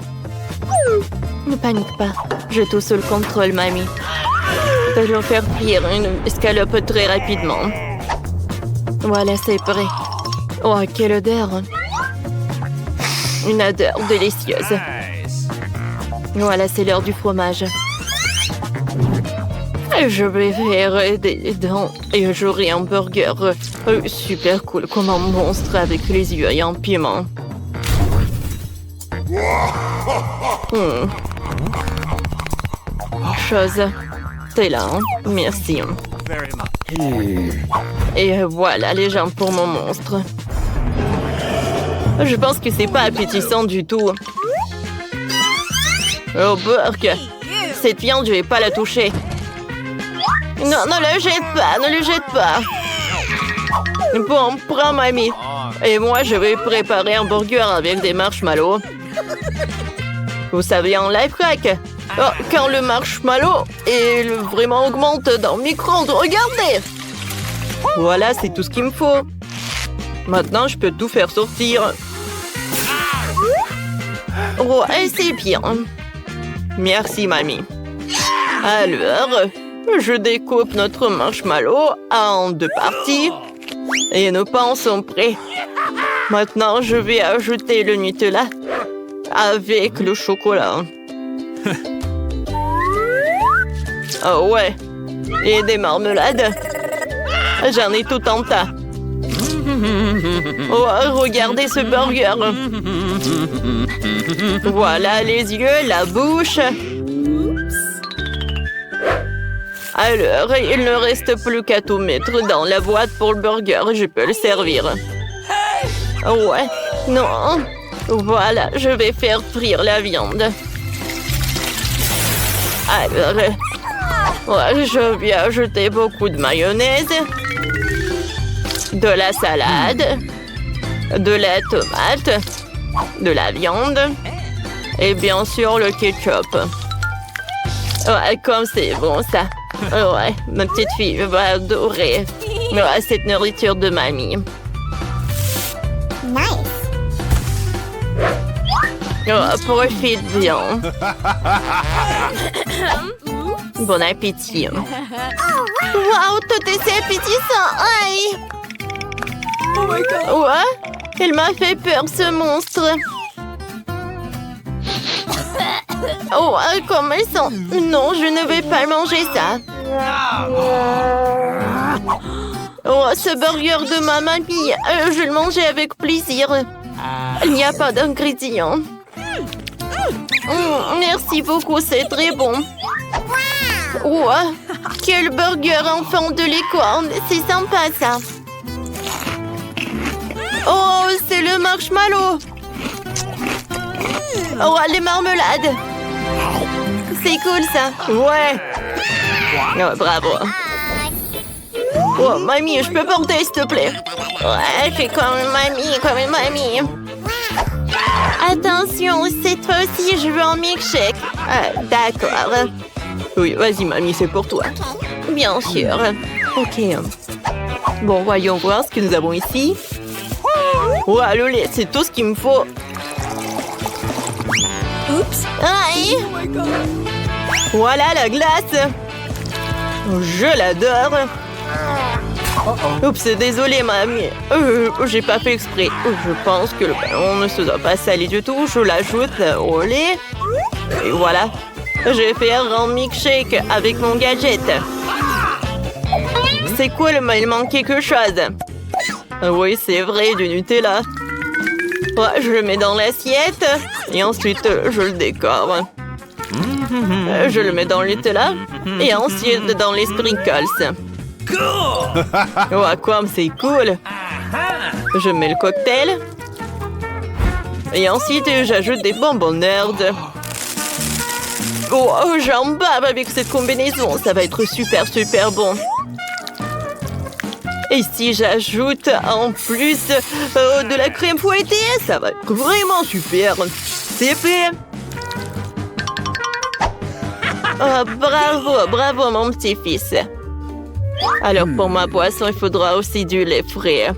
Ne panique pas, je te sous le contrôle, mamie. Je vais faire frire une escalope très rapidement. Voilà, c'est prêt. Oh, quelle odeur! Une odeur délicieuse. Voilà, c'est l'heure du fromage. Je vais faire des dents et j'aurai un burger super cool comme un monstre avec les yeux et un piment. Chose, t'es là, hein? Merci. Very much. Et voilà les jambes pour mon monstre. Je pense que c'est pas appétissant du tout. Oh, Burke! Cette viande, je vais pas la toucher. Non, ne le jette pas, ne le jette pas. Bon, prends mamie. Et moi, je vais préparer un burger avec des marshmallows. Vous savez, un lifehack. Oh, quand le marshmallow vraiment augmente dans le micro-ondes, regardez. Voilà, c'est tout ce qu'il me faut. Maintenant, je peux tout faire sortir. Ouais, c'est bien. Merci, mamie. Alors, je découpe notre marshmallow en 2 parties. Et nos pains sont prêts. Maintenant, je vais ajouter le Nutella avec le chocolat. Oh ouais. Et des marmelades. J'en ai tout un tas. Oh, regardez ce burger. Voilà les yeux, la bouche. Alors, il ne reste plus qu'à tout mettre dans la boîte pour le burger. Je peux le servir. Ouais, non. Voilà, je vais faire frire la viande. Alors, ouais, je vais ajouter beaucoup de mayonnaise, de la salade de la tomate, de la viande et bien sûr le ketchup. Ouais, comme c'est bon ça. Ouais, ma petite fille va adorer cette nourriture de mamie. Oh, profite bien. Bon appétit. Wow, tout est si appétissant. Aïe. Ouais, il m'a fait peur ce monstre. Oh, comment ils sont. Non, je ne vais pas manger ça. Oh, ce burger de ma mamie, je le mangeais avec plaisir. Il n'y a pas d'ingrédients. Merci beaucoup, c'est très bon. Oh, quel burger enfant de licorne. C'est sympa, ça. Oh, c'est le marshmallow. Oh, les marmelades. C'est cool, ça. Ouais. Oh, bravo. Oh, mamie, je peux porter, s'il te plaît. Ouais, fais comme une mamie. Attention, cette fois-ci, je veux un milkshake. D'accord. Oui, vas-y, mamie, c'est pour toi. Bien sûr. Ok. Bon, voyons voir ce que nous avons ici. Oh, le lait, c'est tout ce qu'il me faut. Oups. Aïe. Voilà la glace. Je l'adore. Oups, désolée, mamie. J'ai pas fait exprès. Je pense que le ballon ne se doit pas salir du tout. Je l'ajoute au lait. Et voilà. Je vais faire un milkshake avec mon gadget. C'est cool, mais il manque quelque chose. Oui, c'est vrai, du Nutella. Ouais, je le mets dans l'assiette. Et ensuite, je le décore. Je le mets dans le Nutella. Et ensuite, dans les sprinkles. Oh, comme c'est cool. Je mets le cocktail. Et ensuite, j'ajoute des bonbons nerd. Oh, j'en bave avec cette combinaison. Ça va être super, super bon. Et si j'ajoute en plus de la crème fouettée, ça va être vraiment super. C'est fait. Oh, bravo, bravo mon petit-fils. Alors pour ma boisson, il faudra aussi du lait frais.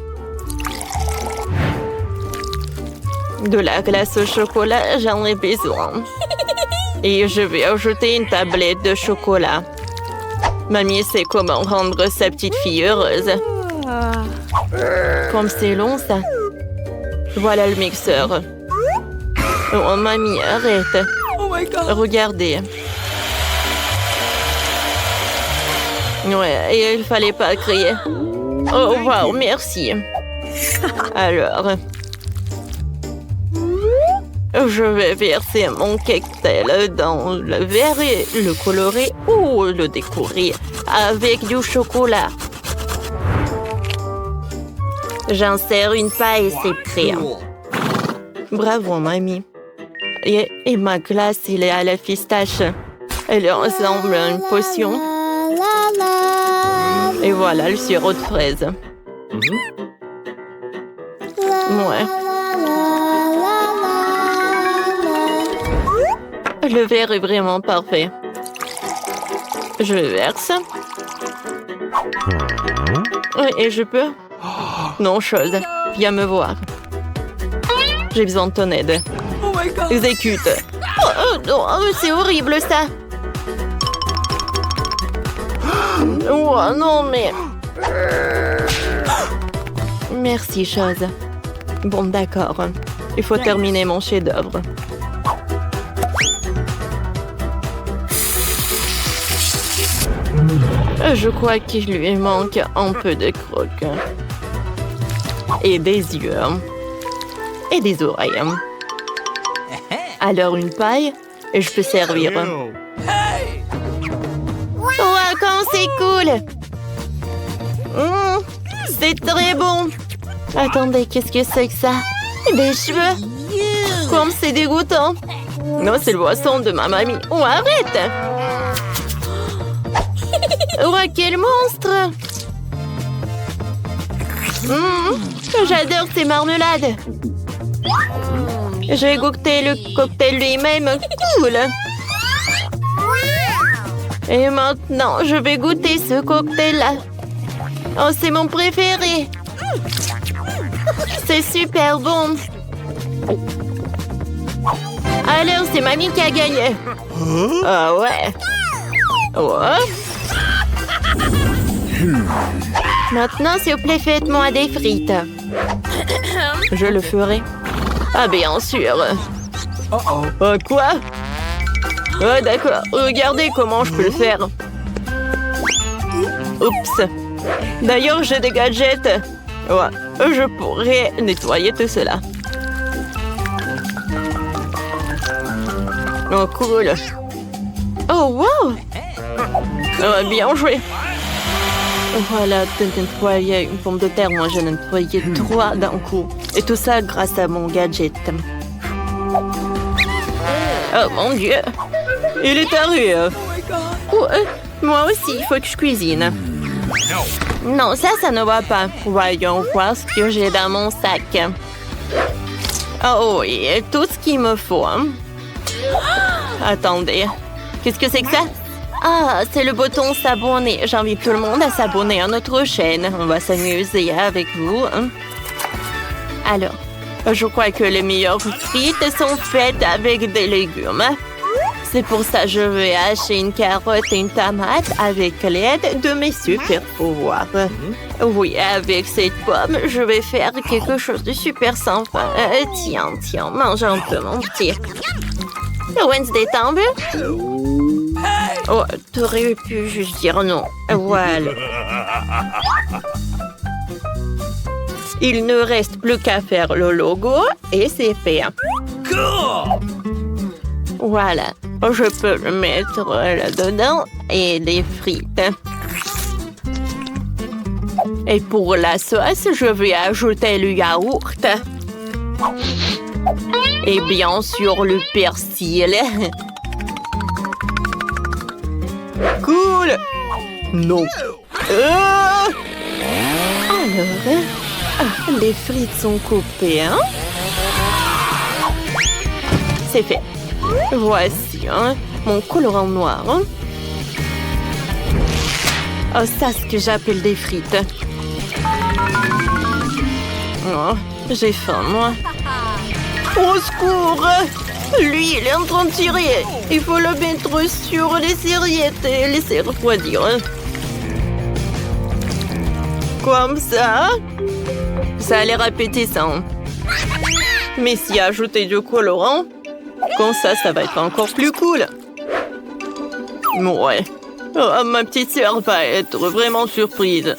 De la glace au chocolat, j'en ai besoin. Et je vais ajouter une tablette de chocolat. Mamie sait comment rendre sa petite fille heureuse. Comme c'est long, ça. Voilà le mixeur. Oh, mamie, arrête. Regardez. Ouais, et il fallait pas crier. Oh, wow, merci. Alors, je vais verser mon cocktail dans le verre et le colorer ou le décorer avec du chocolat. J'insère une paille et c'est prêt. Bravo, mamie. Et ma glace, il est à la pistache. Elle ressemble à une potion. Et voilà le sirop de fraise. Ouais. Le verre est vraiment parfait. Je verse. Et je peux? Non, chose. Viens me voir. J'ai besoin de ton aide. Exécute. Oh, c'est horrible, ça. Oh, non, mais... Merci, chose. Bon, d'accord. Il faut terminer mon chef-d'œuvre. Je crois qu'il lui manque un peu de croque. Et des yeux. Et des oreilles. Alors une paille, et je peux servir. Wow, comme c'est cool! C'est très bon! Attendez, qu'est-ce que c'est que ça? Des cheveux! Comme c'est dégoûtant! Non, c'est le boisson de ma mamie. Oh, arrête! Oh, quel monstre! J'adore ces marmelades. J'ai goûté le cocktail lui-même. Cool. Et maintenant, je vais goûter ce cocktail-là. Oh, c'est mon préféré. C'est super bon. Alors, c'est mamie qui a gagné. Ah ouais. Ouais. Maintenant, s'il vous plaît, faites-moi des frites. Je le ferai. Ah, bien sûr. Quoi? Oh, d'accord. Regardez comment je peux le faire. Oups. D'ailleurs, j'ai des gadgets. Ouais, je pourrais nettoyer tout cela. Oh, cool. Oh, wow. Oh, bien joué. Voilà, de nettoyer une pomme de terre. Moi, j'ai nettoyé 3 d'un coup. Et tout ça grâce à mon gadget. Oh, mon Dieu. Il est arrivé. Oh, moi aussi, il faut que je cuisine. Non, ça ne va pas. Voyons voir ce que j'ai dans mon sac. Oh oui, tout ce qu'il me faut. Attendez, qu'est-ce que c'est que ça? Ah, c'est le bouton s'abonner. J'invite tout le monde à s'abonner à notre chaîne. On va s'amuser avec vous. Alors, je crois que les meilleures frites sont faites avec des légumes. C'est pour ça que je vais hacher une carotte et une tomate avec l'aide de mes super pouvoirs. Oui, avec cette pomme, je vais faire quelque chose de super sympa. Tiens, mange un peu, mon petit. Wednesday, t'en veux? Oh, t'aurais pu juste dire non. Voilà. Il ne reste plus qu'à faire le logo et c'est fait. Voilà. Je peux le mettre là-dedans et les frites. Et pour la sauce, je vais ajouter le yaourt. Et bien sûr, le persil. Cool! Non. Alors, les frites sont coupées, hein? C'est fait. Voici mon colorant noir. Oh, ça, c'est ce que j'appelle des frites. Oh, j'ai faim, moi. Au secours! Lui, il est en train de tirer. Il faut le mettre sur les serviettes et laisser refroidir. Comme ça. Ça a l'air appétissant. Mais si ajouter du colorant, comme ça va être encore plus cool. Ouais. Oh, ma petite sœur va être vraiment surprise.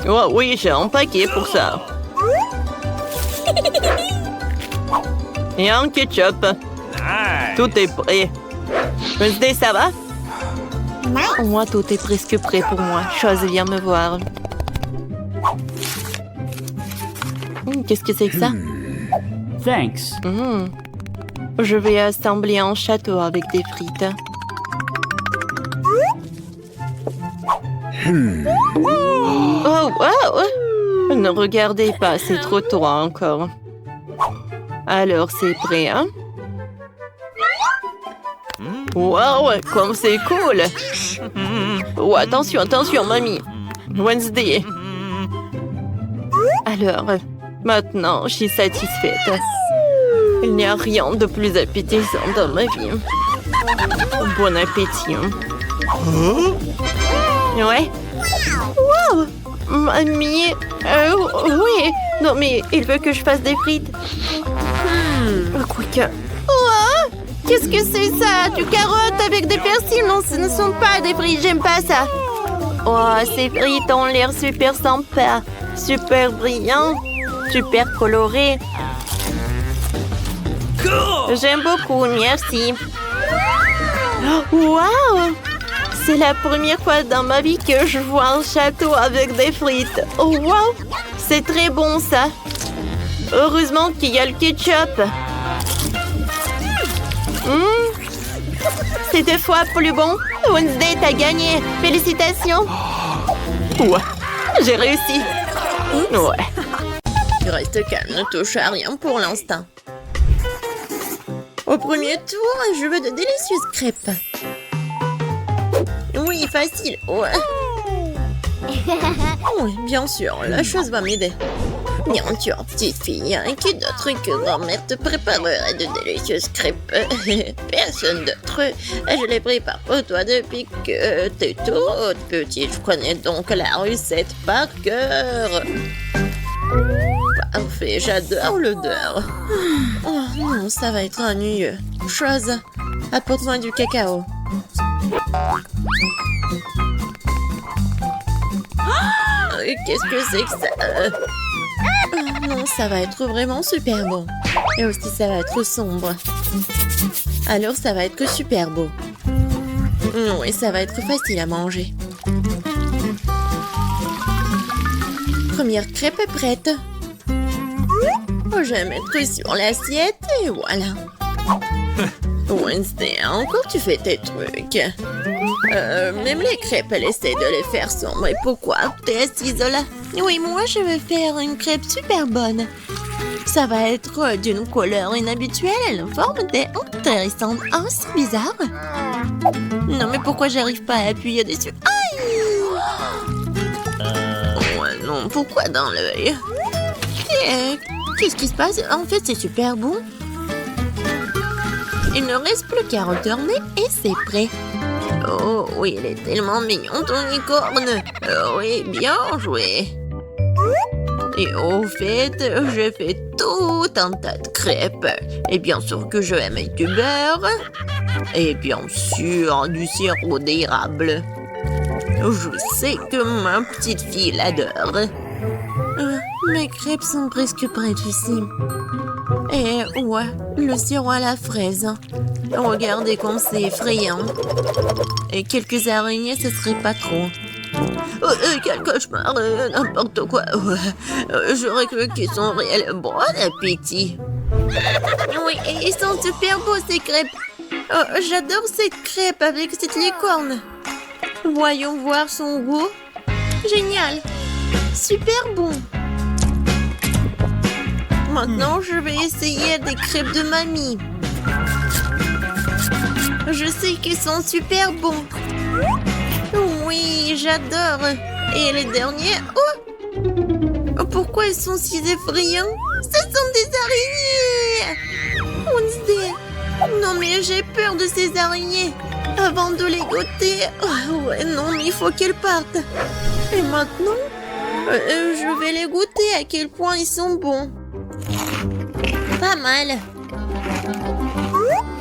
Oh oui, j'ai un paquet pour ça. Et un ketchup. Tout est prêt. Wednesday, ça va? Moi, tout est presque prêt pour moi. Chose vient me voir. Qu'est-ce que c'est que ça? Thanks. Je vais assembler un château avec des frites. Oh, wow! Ne regardez pas, c'est trop tôt encore. Alors, c'est prêt, hein? Wow, comme c'est cool! Oh, attention, mamie! Wednesday! Alors, maintenant, je suis satisfaite. Il n'y a rien de plus appétissant dans ma vie. Bon appétit. Ouais. Wow! Mamie! Oui! Non, mais il veut que je fasse des frites. Quoique... Oh! Qu'est-ce que c'est ça? Du carotte avec des persils? Non, ce ne sont pas des frites, j'aime pas ça. Oh, ces frites ont l'air super sympa. Super brillant. Super coloré. J'aime beaucoup, merci. Wow! C'est la première fois dans ma vie que je vois un château avec des frites. Oh, wow! C'est très bon, ça. Heureusement qu'il y a le ketchup. C'est 2 fois plus bon. Wednesday, t'as gagné. Félicitations. Ouais, j'ai réussi. Ouais. Reste calme, ne touche à rien pour l'instant. Au premier tour, je veux de délicieuses crêpes. Oui, facile. Ouais. Oui, bien sûr, la chose va m'aider. Bien sûr, petite fille, qui d'autre que grand-mère te préparerait de délicieuses crêpes? Personne d'autre. Je les prépare pour toi depuis que t'es toute petite. Je connais donc la recette par cœur. Parfait, j'adore l'odeur. Oh non, ça va être ennuyeux. Chose, apporte-moi du cacao. Qu'est-ce que c'est que ça? Oh non, ça va être vraiment super bon. Et aussi, ça va être sombre. Alors, ça va être super beau. Oui, ça va être facile à manger. Première crêpe est prête. Je vais mettre sur l'assiette et voilà. Wednesday, encore tu fais tes trucs. Même les crêpes, elle essaie de les faire sombres. Et pourquoi t'es assise là? Oui, moi je vais faire une crêpe super bonne. Ça va être d'une couleur inhabituelle, une forme intéressante. Oh, c'est bizarre. Non, mais pourquoi j'arrive pas à appuyer dessus? Aïe! Ouais, non, pourquoi dans l'œil? Qu'est-ce qui se passe? En fait, c'est super bon. Il ne reste plus qu'à retourner et c'est prêt. Oh oui, il est tellement mignon ton licorne. Oui, bien joué. Et au fait, j'ai fait tout un tas de crêpes. Et bien sûr que je vais mettre du beurre. Et bien sûr, du sirop d'érable. Je sais que ma petite fille l'adore. Mes crêpes sont presque prêtes ici. Et ouais, le sirop à la fraise. Regardez comme c'est effrayant. Et quelques araignées, ce serait pas trop. Quel cauchemar, n'importe quoi. J'aurais cru qu'ils sont réels. Bon appétit. Oui, et ils sont super beaux ces crêpes. J'adore cette crêpe avec cette licorne. Voyons voir son goût. Génial. Super bon. Maintenant, je vais essayer des crêpes de mamie. Je sais qu'ils sont super bons. Oui, j'adore. Et les derniers... Oh! Pourquoi ils sont si effrayants? Ce sont des araignées! Wednesday! Non, mais j'ai peur de ces araignées. Avant de les goûter... Oh, ouais, non, mais il faut qu'elles partent. Et maintenant, je vais les goûter à quel point ils sont bons. Pas mal.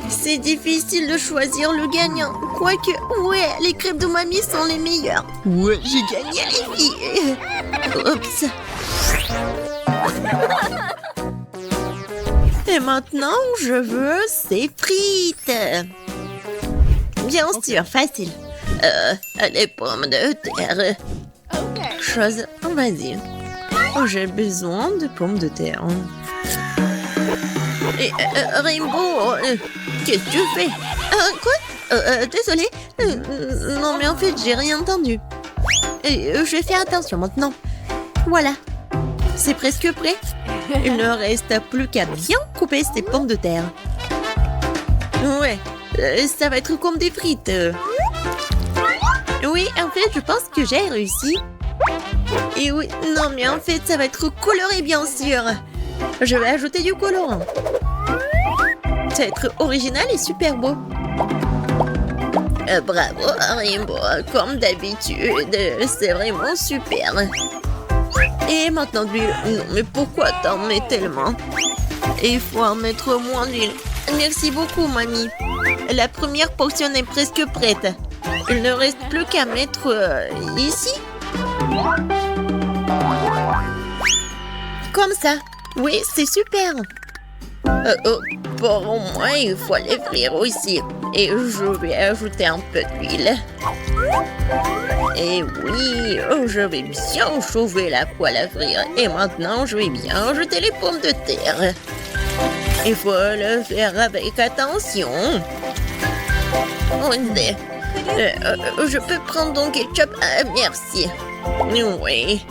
C'est difficile de choisir le gagnant. Quoique, ouais, les crêpes de mamie sont les meilleures. Ouais, j'ai gagné les filles. Oups. Et maintenant, je veux ces frites. Bien sûr, facile. Les pommes de terre. Chose, vas-y. J'ai besoin de pommes de terre. Et Rainbow, qu'est-ce que tu fais? Quoi? Désolée. Non, mais en fait, j'ai rien entendu. Je vais faire attention maintenant. Voilà. C'est presque prêt. Il ne reste plus qu'à bien couper ces pommes de terre. Ouais, ça va être comme des frites. Oui, en fait, je pense que j'ai réussi. Et oui, non, mais en fait, ça va être coloré, bien sûr. Je vais ajouter du colorant. Ça va être original et super beau. Bravo, Rainbow. Comme d'habitude, c'est vraiment super. Et maintenant de l'huile. Non, mais pourquoi t'en mets tellement? Il faut en mettre moins d'huile. Merci beaucoup, mamie. La première portion est presque prête. Il ne reste plus qu'à mettre ici. Comme ça. Oui, c'est super. Pour moi, il faut les frire aussi. Et je vais ajouter un peu d'huile. Et oui, je vais bien chauffer la poêle à frire. Et maintenant, je vais bien ajouter les pommes de terre. Il faut le faire avec attention. Je peux prendre ton ketchup? Merci. Oui,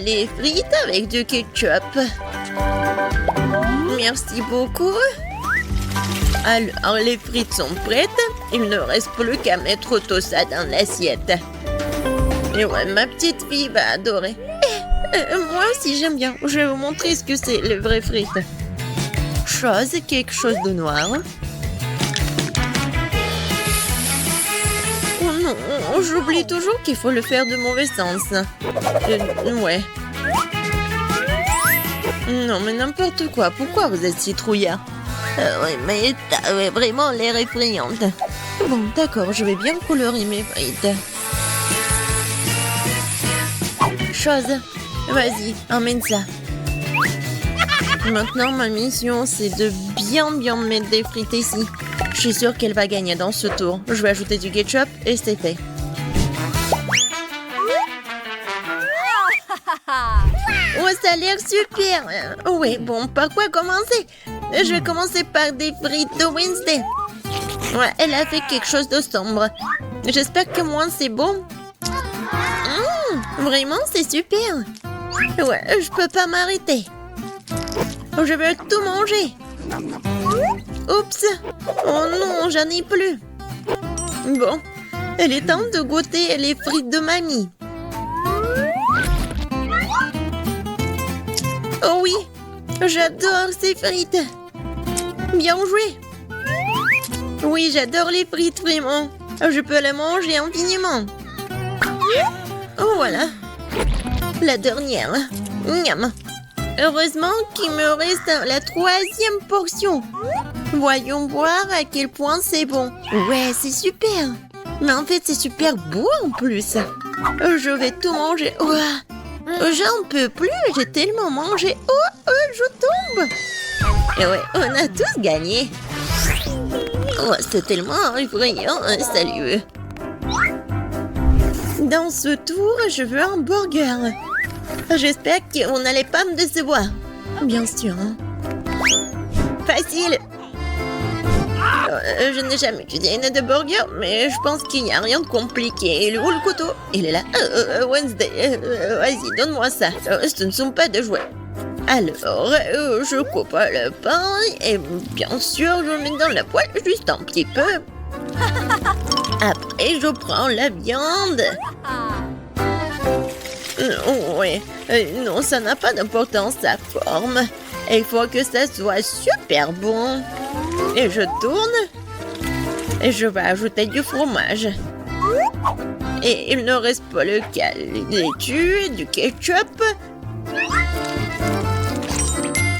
les frites avec du ketchup. Merci beaucoup. Alors, les frites sont prêtes. Il ne reste plus qu'à mettre tout ça dans l'assiette. Et ouais, ma petite fille va adorer. Moi aussi, j'aime bien. Je vais vous montrer ce que c'est, les vraies frites. Quelque chose de noir. Oh non, j'oublie toujours qu'il faut le faire de mauvais sens. Ouais. Non, mais n'importe quoi. Pourquoi vous êtes si trouillard? Oui, mais t'as vraiment l'air effrayante. Bon, d'accord, je vais bien colorer mes frites. Vas-y, emmène ça. Maintenant, ma mission, c'est de bien mettre des frites ici. Je suis sûre qu'elle va gagner dans ce tour. Je vais ajouter du ketchup et c'est fait. Oh, ça a l'air super. Oui, bon, par quoi commencer? Je vais commencer par des frites de Wednesday. Ouais, elle a fait quelque chose de sombre. J'espère que moi, c'est bon. Vraiment, c'est super. Ouais, je peux pas m'arrêter. Je veux tout manger. Oups. Oh non, j'en ai plus. Bon, il est temps de goûter les frites de mamie. Oh oui, j'adore ces frites. Bien joué. Oui, j'adore les frites, vraiment. Je peux les manger infiniment. Oh, voilà. La dernière. Miam. Heureusement qu'il me reste la 3e portion. Voyons voir à quel point c'est bon. Ouais, c'est super. Mais en fait, c'est super beau en plus. Je vais tout manger. J'en peux plus, j'ai tellement mangé. Je tombe. Et ouais, on a tous gagné. C'est tellement effrayant. Salut. Dans ce tour, je veux un burger. J'espère qu'on n'allait pas me décevoir. Bien sûr. Facile. Je n'ai jamais cuisiné de burger, mais je pense qu'il n'y a rien de compliqué. Il est où le couteau? Il est là. Wednesday, vas-y, donne-moi ça. Ce ne sont pas de jouets. Alors, je coupe le pain et bien sûr, je le mets dans la poêle juste un petit peu. Après, je prends la viande. Oui, non, ça n'a pas d'importance, sa forme. Il faut que ça soit super bon. Et je tourne. Et je vais ajouter du fromage. Et il ne reste pas le qu'à laitue, du ketchup.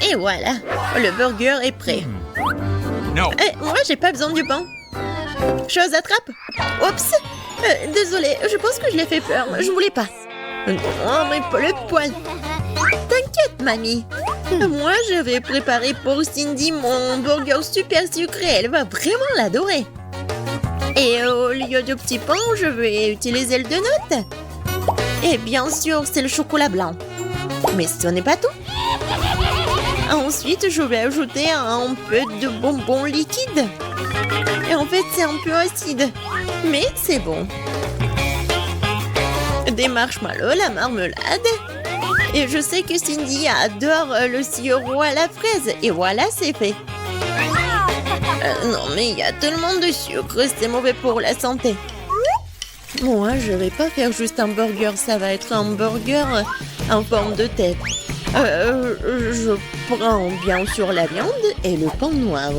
Et voilà, le burger est prêt. No. Moi, j'ai pas besoin du pain. Attrape. Oups. Désolée, je pense que je l'ai fait peur. Je voulais pas. Non, mais pas le poil. T'inquiète, mamie. Moi, je vais préparer pour Cindy mon burger super sucré. Elle va vraiment l'adorer. Et au lieu de petit pain, je vais utiliser le donut. Et bien sûr, c'est le chocolat blanc. Mais ce n'est pas tout. Ensuite, je vais ajouter un peu de bonbons liquides. Et en fait, c'est un peu acide. Mais c'est bon. Des marshmallows, la marmelade. Et je sais que Cindy adore le sirop à la fraise. Et voilà, c'est fait. Non, mais il y a tellement de sucre, c'est mauvais pour la santé. Moi, je vais pas faire juste un burger, ça va être un burger en forme de tête. Je prends bien sûr la viande et le pain noir.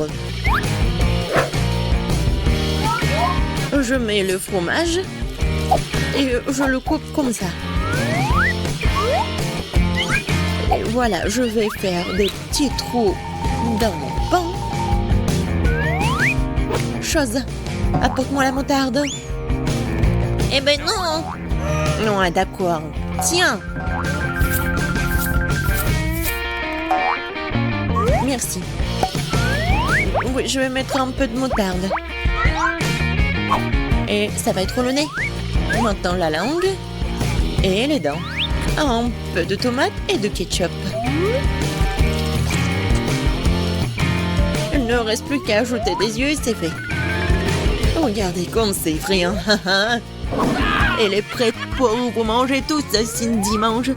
Je mets le fromage et je le coupe comme ça. Et voilà, je vais faire des petits trous dans mon pain. Apporte-moi la moutarde. Eh ben non. Non, d'accord. Tiens. Merci. Oui, je vais mettre un peu de moutarde. Et ça va être le nez. Maintenant la langue. Et les dents. Un peu de tomate et de ketchup. Il ne reste plus qu'à ajouter des yeux et c'est fait. Regardez comme c'est effrayant. Elle est prête pour vous manger tout ça, Cindy mange.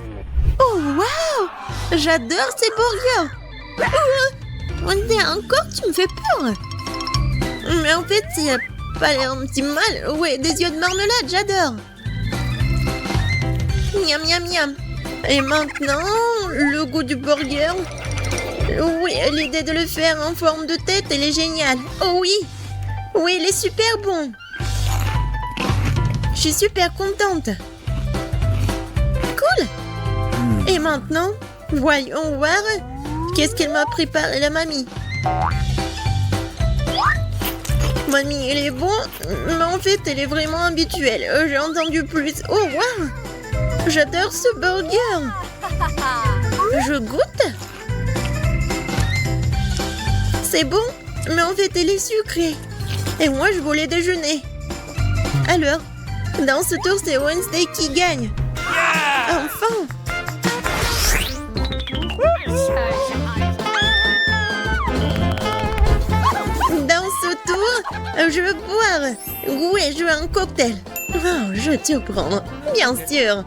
Oh, waouh! J'adore ces burgers! Wednesday, encore, tu me fais peur! Mais en fait, il a pas l'air un petit mal. Ouais, des yeux de marmelade, j'adore! Miam, miam, miam! Et maintenant, le goût du burger. Oui, l'idée de le faire en forme de tête, elle est géniale. Oh oui! Oui, il est super bon! Je suis super contente! Cool! Et maintenant, voyons voir qu'est-ce qu'elle m'a préparé la mamie. Mamie, elle est bon, mais en fait, elle est vraiment habituelle. J'ai entendu plus. Oh, waouh! J'adore ce burger! Je goûte? C'est bon, mais en fait, elle est sucrée. Et moi, je voulais déjeuner. Alors, dans ce tour, c'est Wednesday qui gagne. Enfin! Dans ce tour, je veux boire. Oui, je veux un cocktail. Oh, je te prends, bien sûr.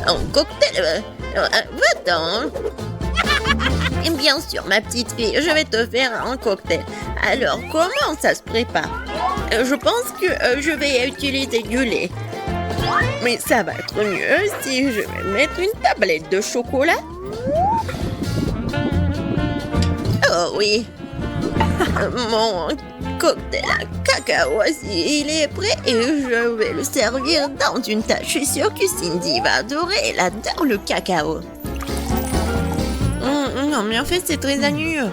Un cocktail? Va-t'en. Bien sûr, ma petite fille, je vais te faire un cocktail. Alors, comment ça se prépare? Je pense que je vais utiliser du lait. Mais ça va être mieux si je vais mettre une tablette de chocolat. Oh oui. Mon cocktail à cacao, il est prêt et je vais le servir dans une tasse. Je suis sûre que Cindy va adorer. Elle adore le cacao. Non, mais en fait, c'est très ennuyeux.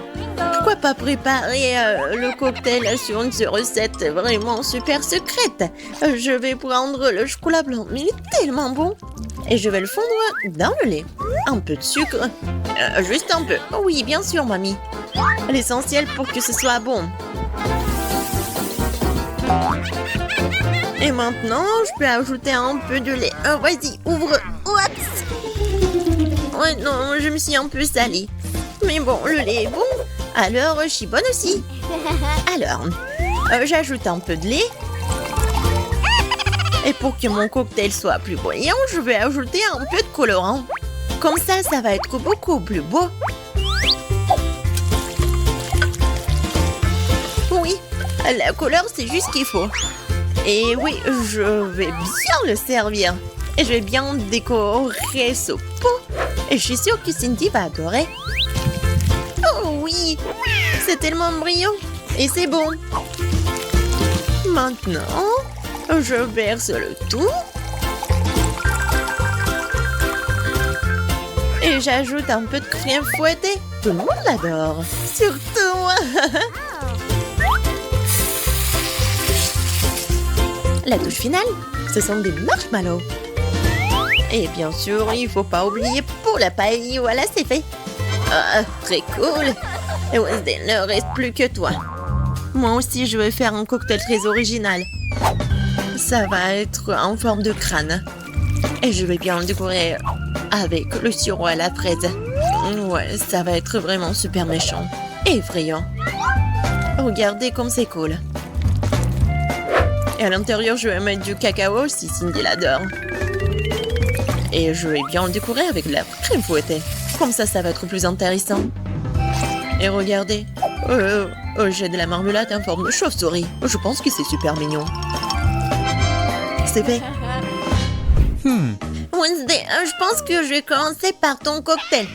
Pourquoi pas préparer le cocktail sur une recette vraiment super secrète? Je vais prendre le chocolat blanc, mais il est tellement bon. Et je vais le fondre dans le lait. Un peu de sucre. Juste un peu. Oui, bien sûr, mamie. L'essentiel pour que ce soit bon. Et maintenant, je peux ajouter un peu de lait. Vas-y, ouvre. Oups. Ouais, non, je me suis un peu salie. Mais bon, le lait est bon. Alors, je suis bonne aussi. Alors, j'ajoute un peu de lait. Et pour que mon cocktail soit plus brillant, je vais ajouter un peu de colorant. Comme ça, ça va être beaucoup plus beau. Oui, la couleur, c'est juste ce qu'il faut. Et oui, je vais bien le servir. Et je vais bien décorer ce pot. Et je suis sûre que Cindy va adorer. Oh oui, c'est tellement brillant. Et c'est bon. Maintenant, je verse le tout. Et j'ajoute un peu de crème fouettée. Tout le monde l'adore. Surtout moi. La touche finale, ce sont des marshmallows. Et bien sûr, il ne faut pas oublier pour la paille. Voilà, c'est fait. Ah, très cool. Et Wednesday, il ne reste plus que toi. Moi aussi, je vais faire un cocktail très original. Ça va être en forme de crâne. Et je vais bien le décorer avec le sirop à la fraise. Ouais, ça va être vraiment super méchant. Et effrayant. Regardez comme c'est cool. Et à l'intérieur, je vais mettre du cacao si Cindy l'adore. Et je vais bien le décorer avec de la crème fouettée. Comme ça va être plus intéressant. Et regardez. J'ai de la marmelade en forme de chauve-souris. Je pense que c'est super mignon. C'est fait. Wednesday, je pense que je vais commencer par ton cocktail.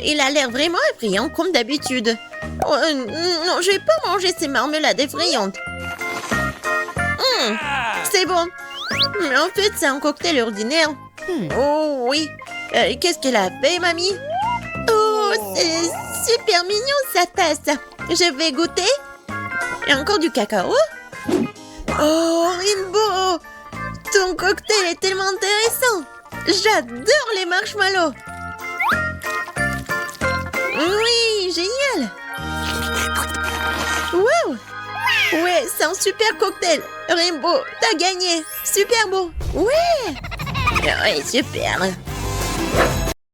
Il a l'air vraiment effrayant comme d'habitude. Non, je vais pas manger ces marmelades effrayantes. C'est bon. Mais en fait, c'est un cocktail ordinaire. Oh oui. Qu'est-ce qu'elle a fait, mamie? Oh, c'est super mignon, sa tasse. Je vais goûter. Et encore du cacao. Oh, Rainbow. Ton cocktail est tellement intéressant. J'adore les marshmallows. Oui, génial. Wow. Ouais, c'est un super cocktail. Rainbow, t'as gagné. Super beau. Ouais. Ouais, super.